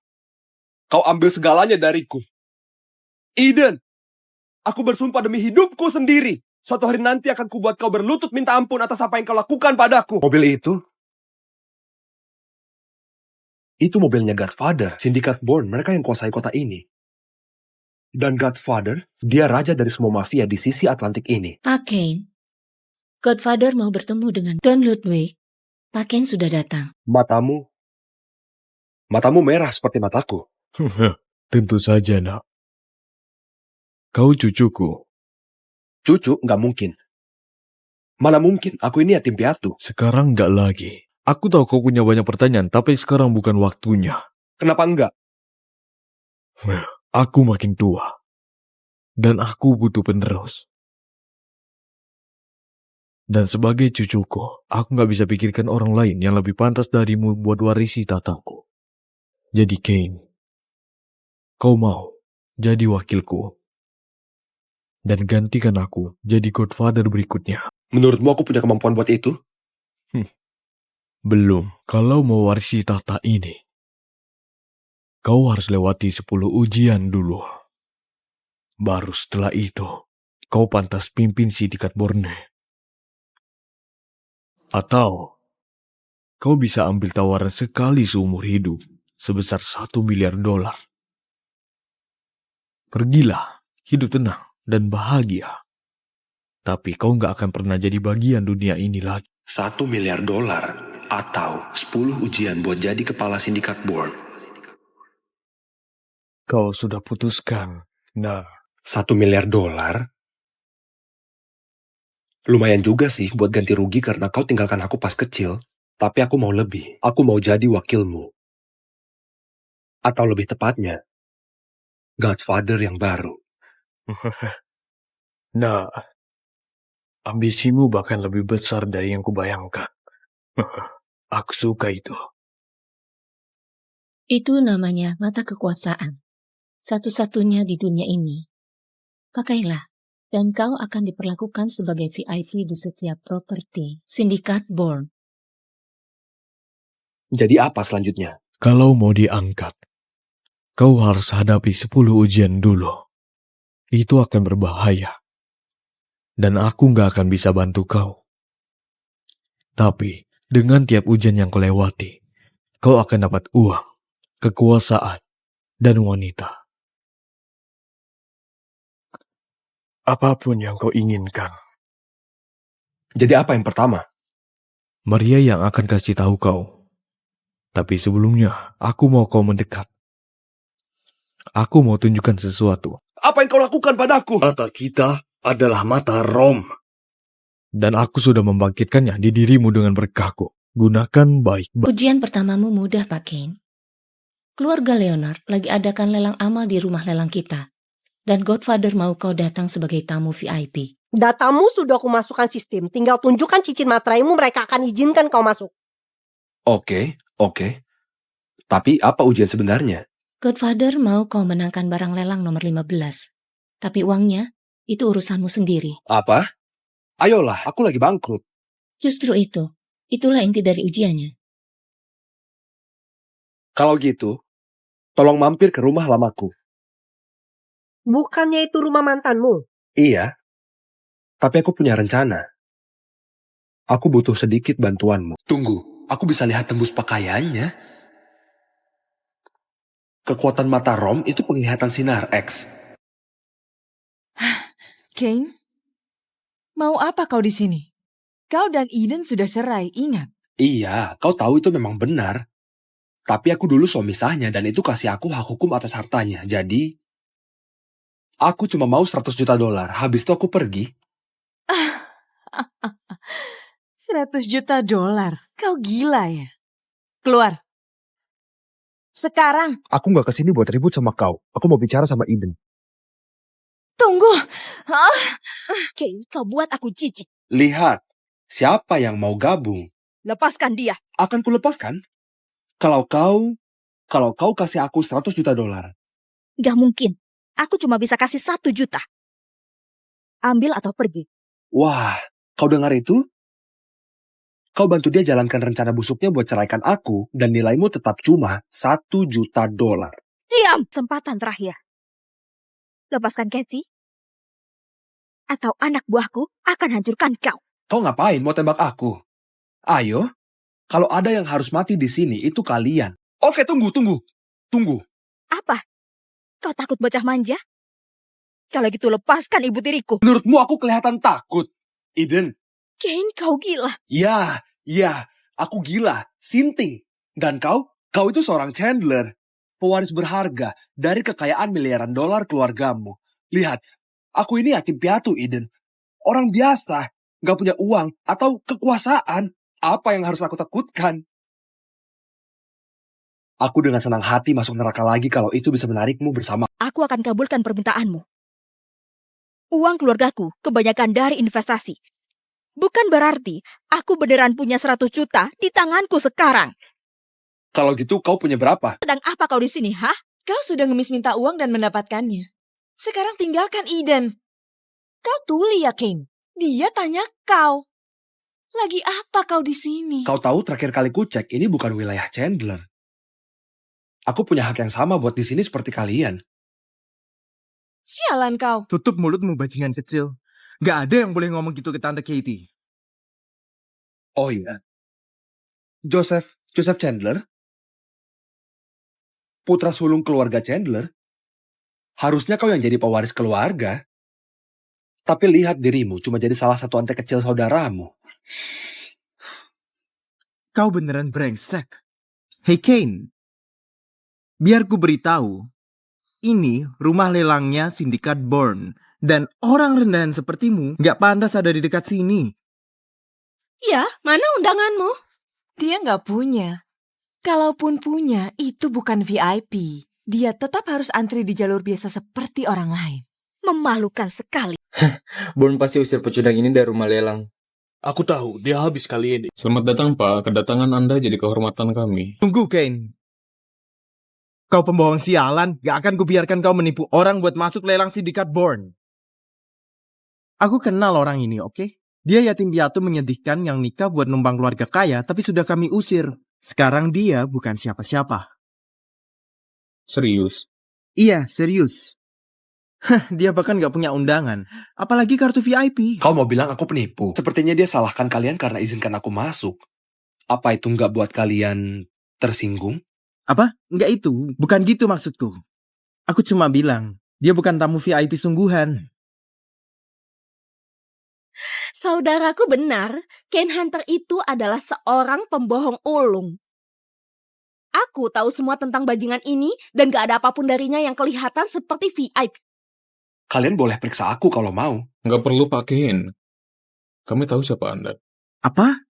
Kau ambil segalanya dariku. Eden, aku bersumpah demi hidupku sendiri. Suatu hari nanti akan kubuat kau berlutut minta ampun atas apa yang kau lakukan padaku. Mobil itu mobilnya Godfather, Sindikat Bourne, mereka yang kuasai kota ini. Dan Godfather, dia raja dari semua mafia di sisi Atlantik ini. Pak Kane, Godfather mau bertemu dengan Don Ludwig. Pak Kane sudah datang. Matamu merah seperti mataku. Tentu saja, nak. Kau cucuku. Cucu? Nggak mungkin. Mana mungkin, aku ini yatim piatu. Sekarang nggak lagi. Aku tahu kau punya banyak pertanyaan, tapi sekarang bukan waktunya. Kenapa enggak? Aku makin tua. Dan aku butuh penerus. Dan sebagai cucuku, aku nggak bisa pikirkan orang lain yang lebih pantas darimu buat warisi tataku. Jadi Kane, kau mau jadi wakilku. Dan gantikan aku jadi Godfather berikutnya. Menurutmu aku punya kemampuan buat itu? Belum. Kalau mau warisi tahta ini, kau harus lewati 10 ujian dulu. Baru setelah itu, kau pantas pimpin Sindikat Bourne. Atau, kau bisa ambil tawaran sekali seumur hidup, sebesar $1 miliar. Pergilah, hidup tenang dan bahagia. Tapi kau nggak akan pernah jadi bagian dunia ini lagi. $1 miliar atau 10 ujian buat jadi kepala Sindikat Bourne. Kau sudah putuskan. Nah, $1 miliar? Lumayan juga sih buat ganti rugi karena kau tinggalkan aku pas kecil. Tapi aku mau lebih. Aku mau jadi wakilmu. Atau lebih tepatnya, Godfather yang baru. Nah, ambisimu bahkan lebih besar dari yang kubayangkan. Aku suka itu. Itu namanya mata kekuasaan. Satu-satunya di dunia ini. Pakailah, dan kau akan diperlakukan sebagai VIP di setiap properti Sindikat Bourne. Jadi apa selanjutnya? Kalau mau diangkat, kau harus hadapi 10 ujian dulu. Itu akan berbahaya. Dan aku nggak akan bisa bantu kau. Tapi, dengan tiap ujian yang kau lewati, kau akan dapat uang, kekuasaan, dan wanita. Apapun yang kau inginkan. Jadi apa yang pertama? Maria yang akan kasih tahu kau. Tapi sebelumnya, aku mau kau mendekat. Aku mau tunjukkan sesuatu. Apa yang kau lakukan padaku? Mata kita adalah mata Rom. Dan aku sudah membangkitkannya di dirimu dengan berkahku. Gunakan baik-baik. Ujian pertamamu mudah, Pak Kane. Keluarga Leonard lagi adakan lelang amal di rumah lelang kita. Dan Godfather mau kau datang sebagai tamu VIP. Datamu sudah aku masukkan sistem. Tinggal tunjukkan cincin materaimu, mereka akan izinkan kau masuk. Oke. Tapi apa ujian sebenarnya? Godfather mau kau menangkan barang lelang nomor 15. Tapi uangnya, itu urusanmu sendiri. Apa? Ayolah, aku lagi bangkrut. Justru itu. Itulah inti dari ujiannya. Kalau gitu, tolong mampir ke rumah lamaku. Bukannya itu rumah mantanmu? Iya, tapi aku punya rencana. Aku butuh sedikit bantuanmu. Tunggu, aku bisa lihat tembus pakaiannya. Kekuatan mata Rom itu penglihatan sinar X. Kane, mau apa kau di sini? Kau dan Eden sudah cerai, ingat. Iya, kau tahu itu memang benar. Tapi aku dulu suami sahnya dan itu kasih aku hak hukum atas hartanya. Jadi, aku cuma mau $100 juta. Habis itu aku pergi. $100 juta? Kau gila ya? Keluar. Sekarang. Aku gak kesini buat ribut sama kau. Aku mau bicara sama Eden. Tunggu. Kane, kau buat aku jijik. Lihat, siapa yang mau gabung? Lepaskan dia. Akan kulepaskan. Kalau kau kasih aku $100 juta. Gak mungkin. Aku cuma bisa kasih 1 juta. Ambil atau pergi. Wah, kau dengar itu? Kau bantu dia jalankan rencana busuknya buat ceraikan aku, dan nilaimu tetap cuma $1 juta. Diam! Kesempatan terakhir. Lepaskan Casey. Atau anak buahku akan hancurkan kau. Kau ngapain mau tembak aku? Ayo, kalau ada yang harus mati di sini, itu kalian. Oke, tunggu. Apa? Kau takut bocah manja? Kalau gitu lepaskan ibu tiriku. Menurutmu aku kelihatan takut? Eden. Kane, kau gila. Ya, aku gila, sinting. Dan kau itu seorang Chandler. Pewaris berharga dari kekayaan miliaran dolar keluargamu. Lihat, aku ini yatim piatu, Eden. Orang biasa, gak punya uang atau kekuasaan. Apa yang harus aku takutkan? Aku dengan senang hati masuk neraka lagi kalau itu bisa menarikmu bersama. Aku akan kabulkan permintaanmu. Uang keluargaku kebanyakan dari investasi. Bukan berarti aku beneran punya 100 juta di tanganku sekarang. Kalau gitu kau punya berapa? Sedang apa kau di sini, hah? Kau sudah ngemis minta uang dan mendapatkannya. Sekarang tinggalkan Eden. Kau tuli ya, Kane? Dia tanya kau. Lagi apa kau di sini? Kau tahu terakhir kali ku cek ini bukan wilayah Chandler. Aku punya hak yang sama buat di sini seperti kalian. Sialan kau. Tutup mulutmu bajingan kecil. Gak ada yang boleh ngomong gitu ke Tante Katie. Oh iya. Joseph Chandler? Putra sulung keluarga Chandler? Harusnya kau yang jadi pewaris keluarga. Tapi lihat dirimu cuma jadi salah satu ante kecil saudaramu. Kau beneran brengsek. Hey Kane, biar ku beritahu, ini rumah lelangnya Sindikat Bourne, dan orang rendahan sepertimu gak pantas ada di dekat sini. Ya, mana undanganmu? Dia gak punya. Kalaupun punya, itu bukan VIP. Dia tetap harus antri di jalur biasa seperti orang lain. Memalukan sekali. Bourne pasti usir pecundang ini dari rumah lelang. Aku tahu, dia habis kali ini. Selamat datang, Pak. Kedatangan Anda jadi kehormatan kami. Tunggu, Kane. Kau pembohong sialan, gak akan kubiarkan kau menipu orang buat masuk lelang Sindikat Bourne. Aku kenal orang ini, oke? Dia yatim piatu menyedihkan yang nikah buat numpang keluarga kaya, tapi sudah kami usir. Sekarang dia bukan siapa-siapa. Serius? Iya, serius. Dia bahkan gak punya undangan. Apalagi kartu VIP. Kau mau bilang aku penipu? Sepertinya dia salahkan kalian karena izinkan aku masuk. Apa itu nggak buat kalian tersinggung? Apa? Nggak itu. Bukan gitu maksudku. Aku cuma bilang, dia bukan tamu VIP sungguhan. Saudaraku benar, Kane Hunter itu adalah seorang pembohong ulung. Aku tahu semua tentang bajingan ini dan gak ada apapun darinya yang kelihatan seperti VIP. Kalian boleh periksa aku kalau mau. Nggak perlu pakein. Kami tahu siapa Anda. Apa?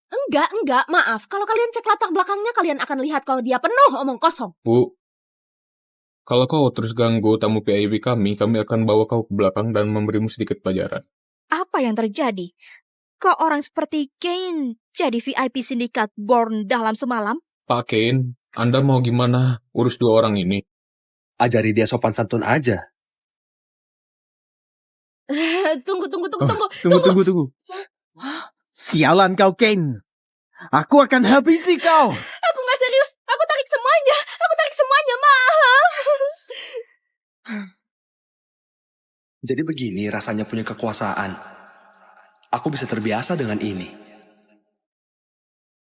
Enggak, maaf. Kalau kalian cek latar belakangnya, kalian akan lihat kalau dia penuh omong kosong. Bu, Kalau kau terus ganggu tamu VIP kami akan bawa kau ke belakang dan memberimu sedikit pelajaran. Apa yang terjadi? Kok orang seperti Kane jadi VIP sindikat Born dalam semalam? Pak Kane, Anda mau gimana urus dua orang ini? Ajari dia sopan santun aja. Tunggu. Tunggu. Sialan kau, Kane. Aku akan habisi kau. Aku nggak serius. Aku tarik semuanya, maaf. Jadi begini rasanya punya kekuasaan. Aku bisa terbiasa dengan ini.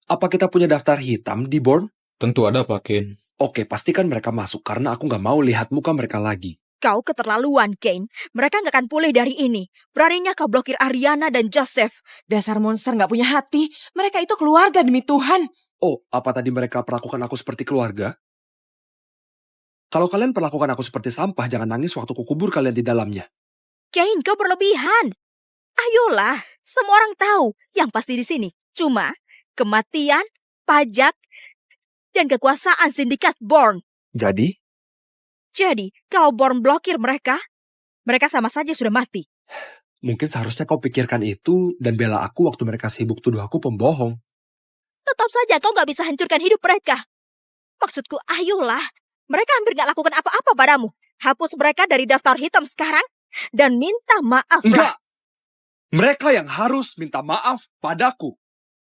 Apa kita punya daftar hitam di Born? Tentu ada, Pak Kane. Oke, pastikan mereka masuk karena aku nggak mau lihat muka mereka lagi. Kau keterlaluan, Kane. Mereka nggak akan pulih dari ini. Beraninya kau blokir Ariana dan Joseph. Dasar monster nggak punya hati. Mereka itu keluarga demi Tuhan. Oh, apa tadi mereka perlakukan aku seperti keluarga? Kalau kalian perlakukan aku seperti sampah, jangan nangis waktu kukubur kalian di dalamnya. Kane, kau berlebihan. Ayolah, semua orang tahu yang pasti di sini. Cuma kematian, pajak, dan kekuasaan sindikat Born. Jadi, kalau Born blokir mereka sama saja sudah mati. mungkin seharusnya kau pikirkan itu dan bela aku waktu mereka sibuk tuduh aku pembohong. Tetap saja kau gak bisa hancurkan hidup mereka. Maksudku, ayolah. Mereka hampir gak lakukan apa-apa padamu. Hapus mereka dari daftar hitam sekarang dan minta maaf. Enggak! Mereka yang harus minta maaf padaku.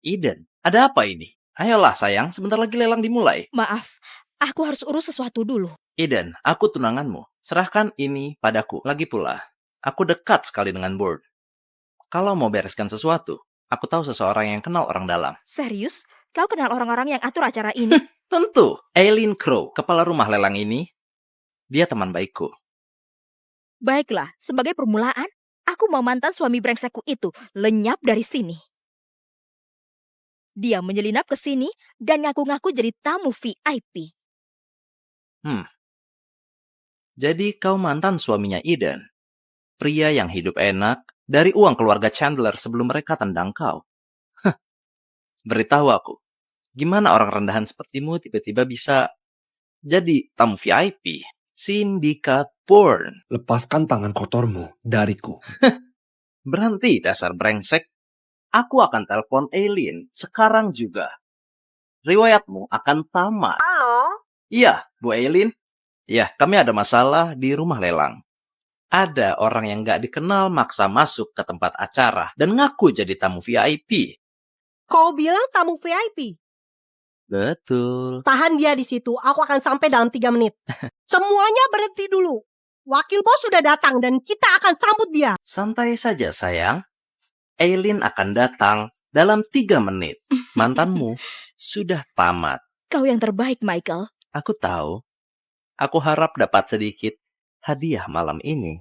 Eden, ada apa ini? Ayolah sayang, sebentar lagi lelang dimulai. Maaf, aku harus urus sesuatu dulu. Eden, aku tunanganmu. Serahkan ini padaku. Lagi pula, aku dekat sekali dengan Board. Kalau mau bereskan sesuatu, aku tahu seseorang yang kenal orang dalam. Serius? Kau kenal orang-orang yang atur acara ini? Tentu, Eileen Crow, kepala rumah lelang ini. Dia teman baikku. Baiklah, sebagai permulaan, aku mau mantan suami brengsekku itu lenyap dari sini. Dia menyelinap ke sini dan ngaku-ngaku jadi tamu VIP. Jadi kau mantan suaminya Eden. Pria yang hidup enak dari uang keluarga Chandler sebelum mereka tendang kau. Beritahu aku, gimana orang rendahan sepertimu tiba-tiba bisa jadi tamu VIP? Sindikat Born. Lepaskan tangan kotormu dariku. Berhenti dasar brengsek. Aku akan telepon Eileen sekarang juga. Riwayatmu akan tamat. Halo? Iya, Bu Eileen. Ya, kami ada masalah di rumah lelang. Ada orang yang gak dikenal maksa masuk ke tempat acara dan ngaku jadi tamu VIP. Kau bilang tamu VIP? Betul. Tahan dia di situ, aku akan sampai dalam 3 menit. Semuanya berhenti dulu. Wakil bos sudah datang dan kita akan sambut dia. Santai saja sayang. Eileen akan datang dalam 3 menit. Mantanmu sudah tamat. Kau yang terbaik, Michael. Aku tahu. Aku harap dapat sedikit hadiah malam ini.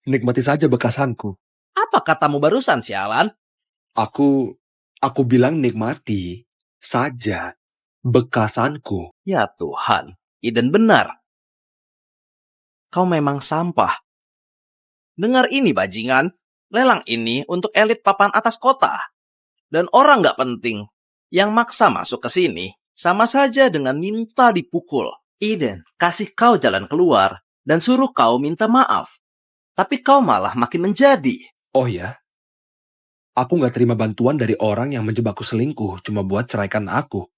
Nikmati saja bekasanku. Apa katamu barusan, sialan? Aku bilang nikmati saja bekasanku. Ya Tuhan, Eden benar. Kau memang sampah. Dengar ini bajingan, lelang ini untuk elit papan atas kota. Dan orang gak penting yang maksa masuk ke sini sama saja dengan minta dipukul. Eden kasih kau jalan keluar dan suruh kau minta maaf. Tapi kau malah makin menjadi. Oh ya? Aku gak terima bantuan dari orang yang menjebakku selingkuh cuma buat ceraikan aku.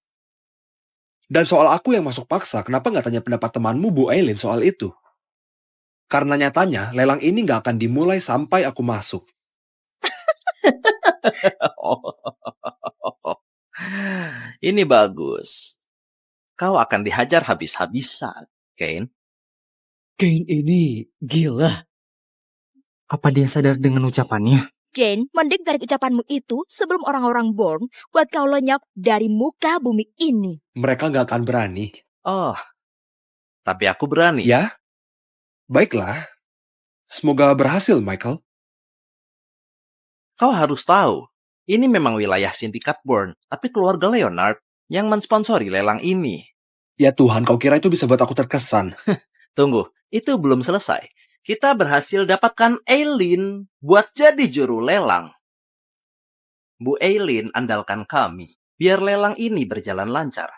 Dan soal aku yang masuk paksa, kenapa gak tanya pendapat temanmu Bu Eileen soal itu? Karena nyatanya, lelang ini gak akan dimulai sampai aku masuk. Ini bagus. Kau akan dihajar habis-habisan, Kane. Kane ini gila. Apa dia sadar dengan ucapannya? Kane, mending dari ucapanmu itu sebelum orang-orang Born buat kau lenyap dari muka bumi ini. Mereka gak akan berani. Oh, tapi aku berani. Ya? Baiklah. Semoga berhasil, Michael. Kau harus tahu, ini memang wilayah sindikat Born, tapi keluarga Leonard yang mensponsori lelang ini. Ya Tuhan, kau kira itu bisa buat aku terkesan? Tunggu, itu belum selesai. Kita berhasil dapatkan Eileen buat jadi juru lelang. Bu Eileen andalkan kami, biar lelang ini berjalan lancar.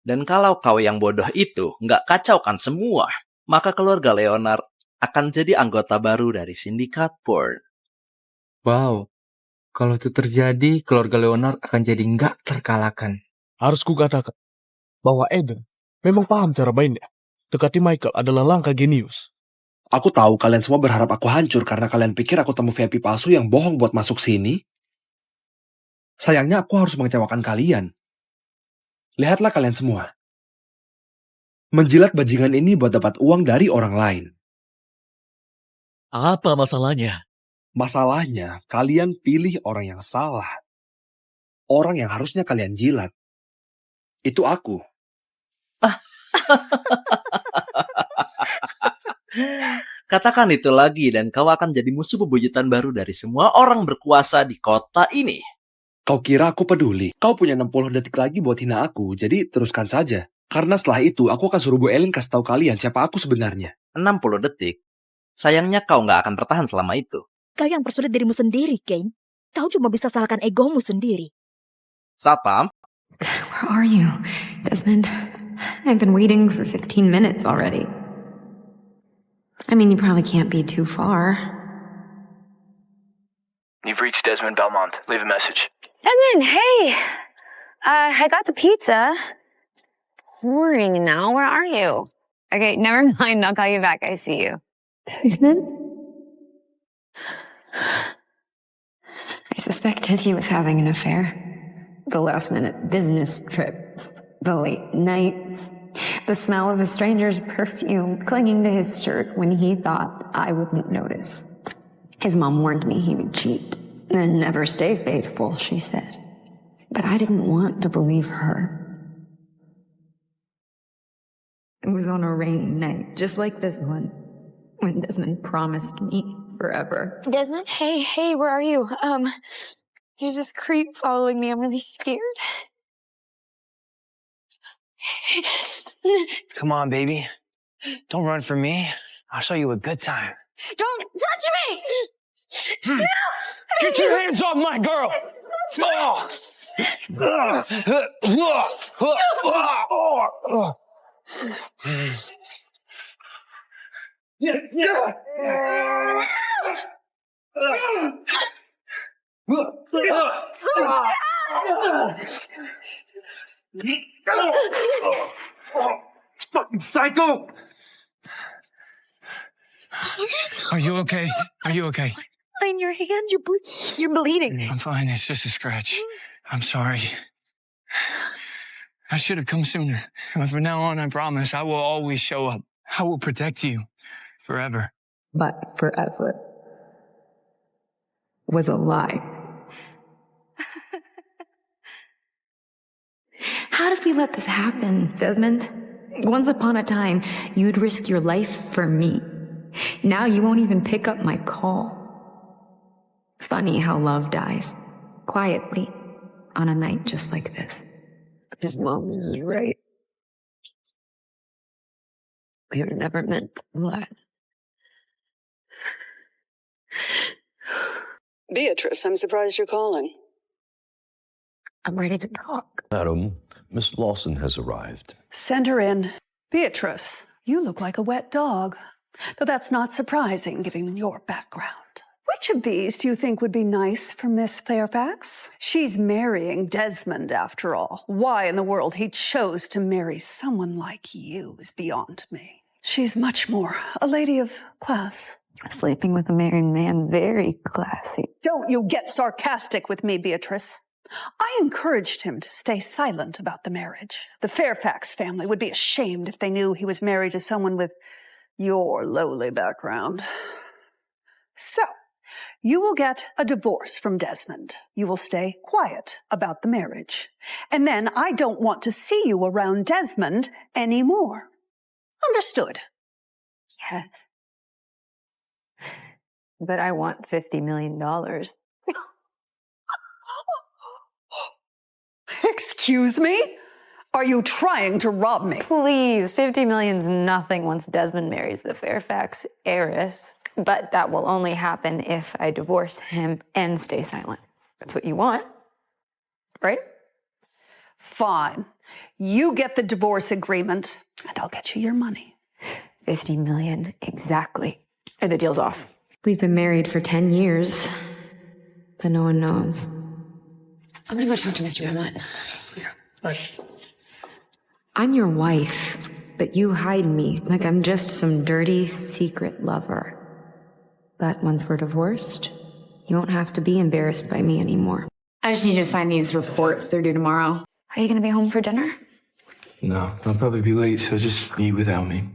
Dan kalau kau yang bodoh itu nggak kacaukan semua, maka keluarga Leonard akan jadi anggota baru dari sindikat Bourne. Wow, kalau itu terjadi, keluarga Leonard akan jadi nggak terkalahkan. Harus kukatakan bahwa Eden memang paham cara mainnya. Dekati Michael adalah langkah genius. Aku tahu kalian semua berharap aku hancur karena kalian pikir aku temu VIP palsu yang bohong buat masuk sini. Sayangnya aku harus mengecewakan kalian. Lihatlah kalian semua. Menjilat bajingan ini buat dapat uang dari orang lain. Apa masalahnya? Masalahnya, kalian pilih orang yang salah. Orang yang harusnya kalian jilat. Itu aku. Katakan itu lagi dan kau akan jadi musuh bebuyutan baru dari semua orang berkuasa di kota ini. Kau kira aku peduli? Kau punya 60 detik lagi buat hina aku, jadi teruskan saja. Karena setelah itu, aku akan suruh Bu Ellen kasih tahu kalian siapa aku sebenarnya. 60 detik? Sayangnya kau nggak akan bertahan selama itu. Kau yang persulit dirimu sendiri, Kane. Kau cuma bisa salahkan egomu sendiri. Satpam? Where are you, Desmond? I've been waiting for 15 minutes already. I mean, you probably can't be too far. You've reached Desmond Belmont. Leave a message. Desmond, hey! I got the pizza. Boring now. Where are you? Okay, never mind. I'll call you back. I see you. Desmond? I suspected he was having an affair. The last-minute business trips, the late nights, the smell of a stranger's perfume clinging to his shirt when he thought I wouldn't notice. His mom warned me he would cheat and never stay faithful, she said. But I didn't want to believe her. It was on a rainy night, just like this one, when Desmond promised me forever. Desmond, hey, where are you? There's this creep following me. I'm really scared. Come on, baby. Don't run from me. I'll show you a good time. Don't touch me! No! Get your hands off my girl! Fucking psycho! Are you okay? Are you okay? In your hand, you're bleeding. I'm fine. It's just a scratch. I'm sorry. I should have come sooner. But from now on, I promise I will always show up. I will protect you forever. But forever was a lie. How did we let this happen, Desmond? Once upon a time, you'd risk your life for me. Now you won't even pick up my call. Funny how love dies, quietly, on a night just like this. His mom is right. We were never meant to lie. Beatrice, I'm surprised you're calling. I'm ready to talk. Madam, Miss Lawson has arrived. Send her in. Beatrice, you look like a wet dog. Though that's not surprising, given your background. Which of these do you think would be nice for Miss Fairfax? She's marrying Desmond, after all. Why in the world he chose to marry someone like you is beyond me. She's much more a lady of class. Sleeping with a married man, very classy. Don't you get sarcastic with me, Beatrice. I encouraged him to stay silent about the marriage. The Fairfax family would be ashamed if they knew he was married to someone with your lowly background. So, you will get a divorce from Desmond. You will stay quiet about the marriage. And then I don't want to see you around Desmond anymore. Understood? Yes. But I want $50 million. Excuse me? Are you trying to rob me? Please, $50 million's nothing once Desmond marries the Fairfax heiress. But that will only happen if I divorce him and stay silent. That's what you want, right? Fine. You get the divorce agreement, and I'll get you your money. $50 million, exactly. And the deal's off. We've been married for 10 years, but no one knows. I'm gonna go talk to Mr. Belmont. I'm your wife, but you hide me like I'm just some dirty secret lover. But once we're divorced, you won't have to be embarrassed by me anymore. I just need you to sign these reports. They're due tomorrow. Are you gonna be home for dinner? No, I'll probably be late, so just eat without me.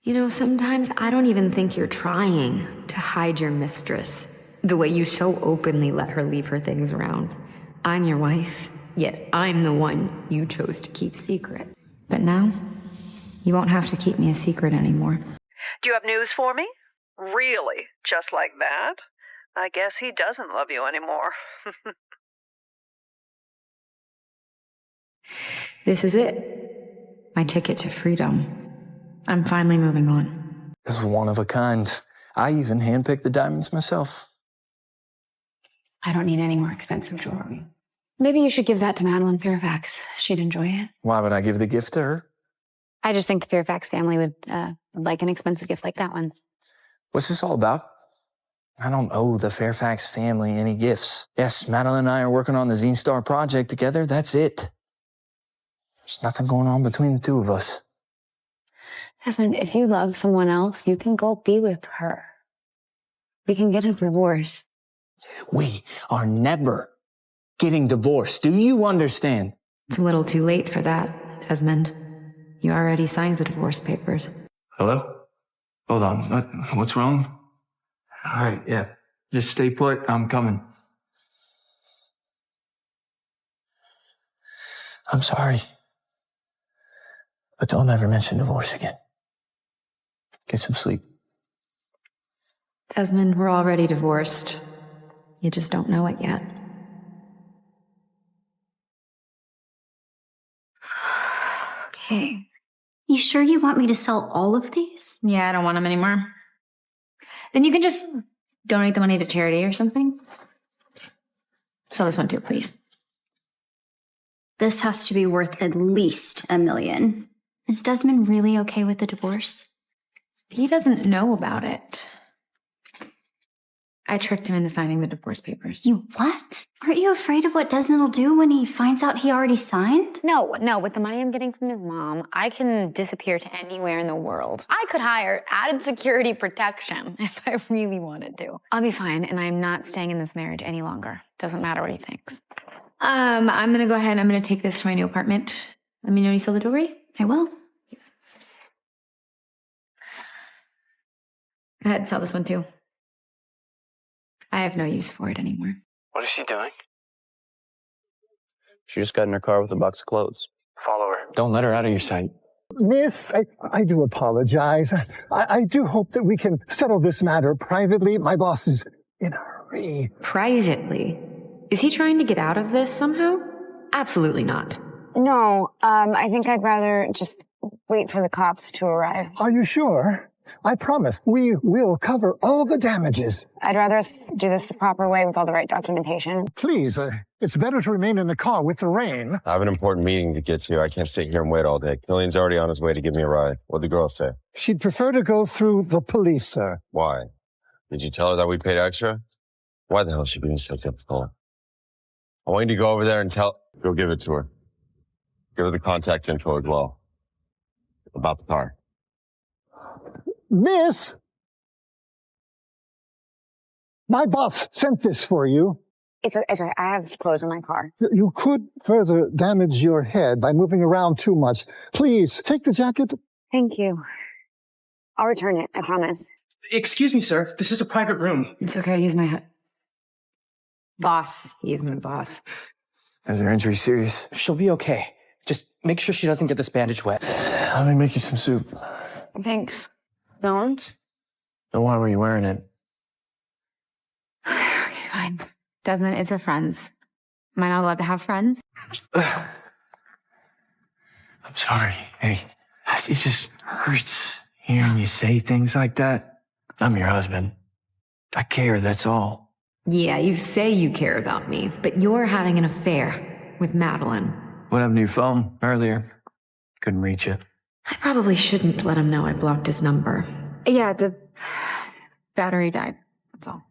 You know, sometimes I don't even think you're trying to hide your mistress, the way you so openly let her leave her things around. I'm your wife, yet I'm the one you chose to keep secret. But now, you won't have to keep me a secret anymore. Do you have news for me? Really? Just like that? I guess he doesn't love you anymore. This is it. My ticket to freedom. I'm finally moving on. This is one of a kind. I even handpicked the diamonds myself. I don't need any more expensive jewelry. Maybe you should give that to Madeline Fairfax. She'd enjoy it. Why would I give the gift to her? I just think the Fairfax family would like an expensive gift like that one. What's this all about? I don't owe the Fairfax family any gifts. Yes, Madeline and I are working on the Zine Star project together. That's it. There's nothing going on between the two of us. Desmond, if you love someone else, you can go be with her. We can get a divorce. We are never getting divorced. Do you understand? It's a little too late for that, Desmond. You already signed the divorce papers. Hello? Hold on. What's wrong? All right, yeah. Just stay put. I'm coming. I'm sorry. But don't ever mention divorce again. Get some sleep. Desmond, we're already divorced. You just don't know it yet. Okay. You sure you want me to sell all of these? Yeah, I don't want them anymore. Then you can just donate the money to charity or something. Sell this one too, please. This has to be worth at least $1 million. Is Desmond really okay with the divorce? He doesn't know about it. I tricked him into signing the divorce papers. You what? Aren't you afraid of what Desmond will do when he finds out he already signed? No. With the money I'm getting from his mom, I can disappear to anywhere in the world. I could hire added security protection if I really wanted to. I'll be fine, and I'm not staying in this marriage any longer. Doesn't matter what he thinks. I'm gonna go ahead and I'm gonna take this to my new apartment. Let me know when you sell the jewelry. I will. Go ahead, sell this one too. I have no use for it anymore. What is she doing? She just got in her car with a box of clothes. Follow her. Don't let her out of your sight. Miss, I do apologize. I do hope that we can settle this matter privately. My boss is in a hurry. Privately? Is he trying to get out of this somehow? Absolutely not. No, I think I'd rather just wait for the cops to arrive. Are you sure? I promise we will cover all the damages. I'd rather us do this the proper way with all the right documentation. Please, it's better to remain in the car with the rain. I have an important meeting to get to. I can't sit here and wait all day. Killian's already on his way to give me a ride. What'd the girl say? She'd prefer to go through the police, sir. Why? Did you tell her that we paid extra? Why the hell is she being so difficult? I want you to go over there and go give it to her. Give her the contact info as well. About the car. Miss! My boss sent this for you. It's okay. I have clothes in my car. You could further damage your head by moving around too much. Please, take the jacket. Thank you. I'll return it, I promise. Excuse me, sir. This is a private room. It's okay. He's my boss. He's my boss. Is her injury serious? She'll be okay. Just make sure she doesn't get this bandage wet. Let me make you some soup. Thanks. Don't. Then why were you wearing it? Okay, fine. Desmond, it's her friends. Am I not allowed to have friends? I'm sorry. Hey, it just hurts hearing you say things like that. I'm your husband. I care, that's all. Yeah, you say you care about me, but you're having an affair with Madeline. What happened to your phone earlier? Couldn't reach it. I probably shouldn't let him know I blocked his number. Yeah, the battery died. That's all.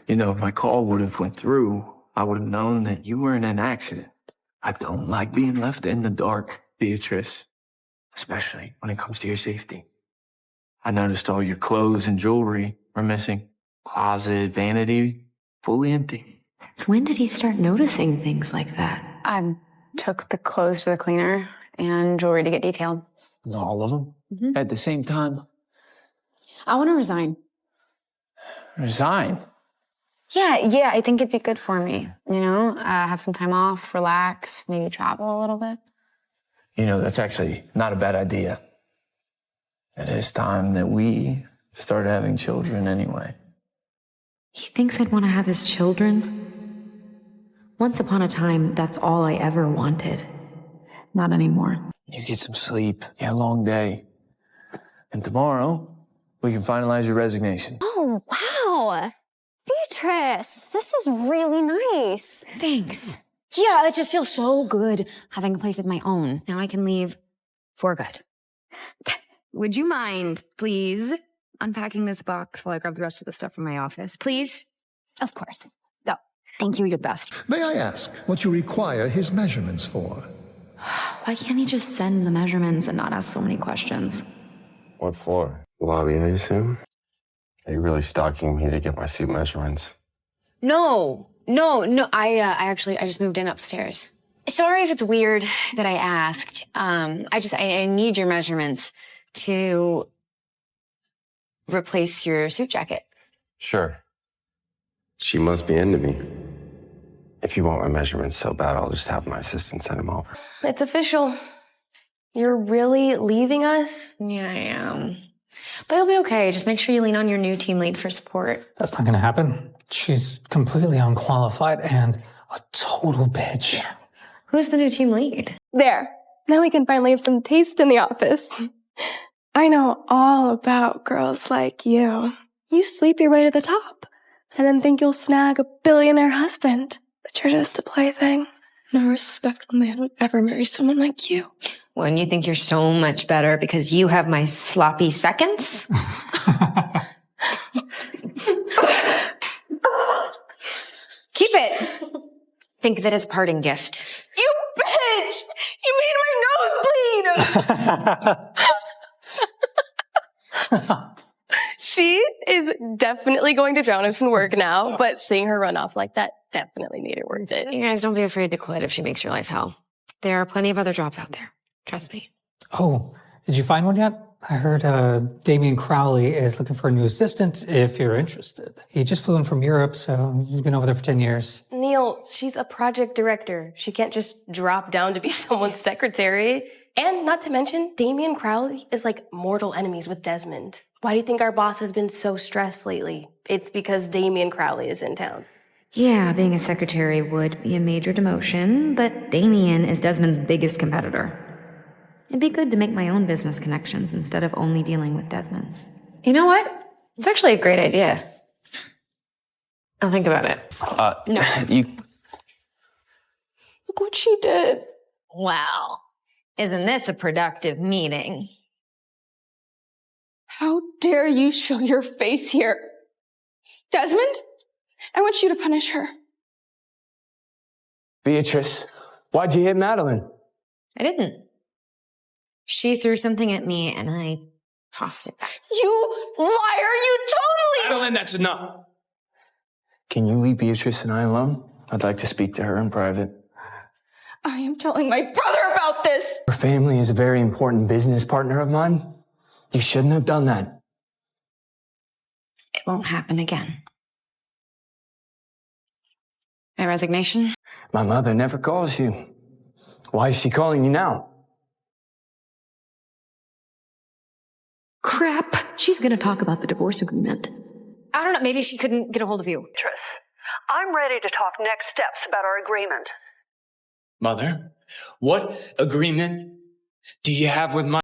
You know, if my call would have went through, I would have known that you were in an accident. I don't like being left in the dark, Beatrice. Especially when it comes to your safety. I noticed all your clothes and jewelry were missing. Closet, vanity, fully empty. Since when did he start noticing things like that? I took the clothes to the cleaner and jewelry to get detailed. All of them? At the same time? I want to resign. Resign? Yeah, I think it'd be good for me. You know, have some time off, relax, maybe travel a little bit. You know, that's actually not a bad idea. It is time that we started having children anyway. He thinks I'd want to have his children? Once upon a time, that's all I ever wanted. Not anymore. You get some sleep. You had a long day. And tomorrow, we can finalize your resignation. Oh, wow. Beatrice, this is really nice. Thanks. Yeah, it just feels so good having a place of my own. Now I can leave for good. Would you mind, please, unpacking this box while I grab the rest of the stuff from my office? Please? Of course. Go. Thank you, you're the best. May I ask what you require his measurements for? Why can't he just send the measurements and not ask so many questions? What for? Lobby, I assume? Are you really stalking me to get my suit measurements? No. I just moved in upstairs. Sorry if it's weird that I asked. I need your measurements to replace your suit jacket. Sure. She must be into me. If you want my measurements so bad, I'll just have my assistant send them over. It's official. You're really leaving us? Yeah, I am. But it'll be okay. Just make sure you lean on your new team lead for support. That's not gonna happen. She's completely unqualified and a total bitch. Who's the new team lead? There. Now we can finally have some taste in the office. I know all about girls like you. You sleep your way to the top and then think you'll snag a billionaire husband. But you're just a plaything. No respectable man would ever marry someone like you. When you think you're so much better because you have my sloppy seconds? Keep it. Think of it as a parting gift. You bitch! You made my nose bleed! She is definitely going to drown us in work now, but seeing her run off like that definitely made it worth it. You guys don't be afraid to quit if she makes your life hell. There are plenty of other jobs out there. Trust me. Oh, did you find one yet? I heard Damien Crowley is looking for a new assistant if you're interested. He just flew in from Europe, so he's been over there for 10 years. Neil, she's a project director. She can't just drop down to be someone's secretary. And not to mention, Damien Crowley is like mortal enemies with Desmond. Why do you think our boss has been so stressed lately? It's because Damien Crowley is in town. Yeah, being a secretary would be a major demotion, but Damien is Desmond's biggest competitor. It'd be good to make my own business connections instead of only dealing with Desmond's. You know what? It's actually a great idea. I'll think about it. No. Look what she did. Wow. Isn't this a productive meeting? How dare you show your face here? Desmond, I want you to punish her. Beatrice, why'd you hit Madeline? I didn't. She threw something at me and I tossed it back. You liar! You totally— Madeline, that's enough. Can you leave Beatrice and I alone? I'd like to speak to her in private. I am telling my brother about this! Her family is a very important business partner of mine. You shouldn't have done that. It won't happen again. My resignation? My mother never calls you. Why is she calling you now? Crap! She's gonna talk about the divorce agreement. I don't know, maybe she couldn't get a hold of you. Beatrice, I'm ready to talk next steps about our agreement. Mother, what agreement do you have with my...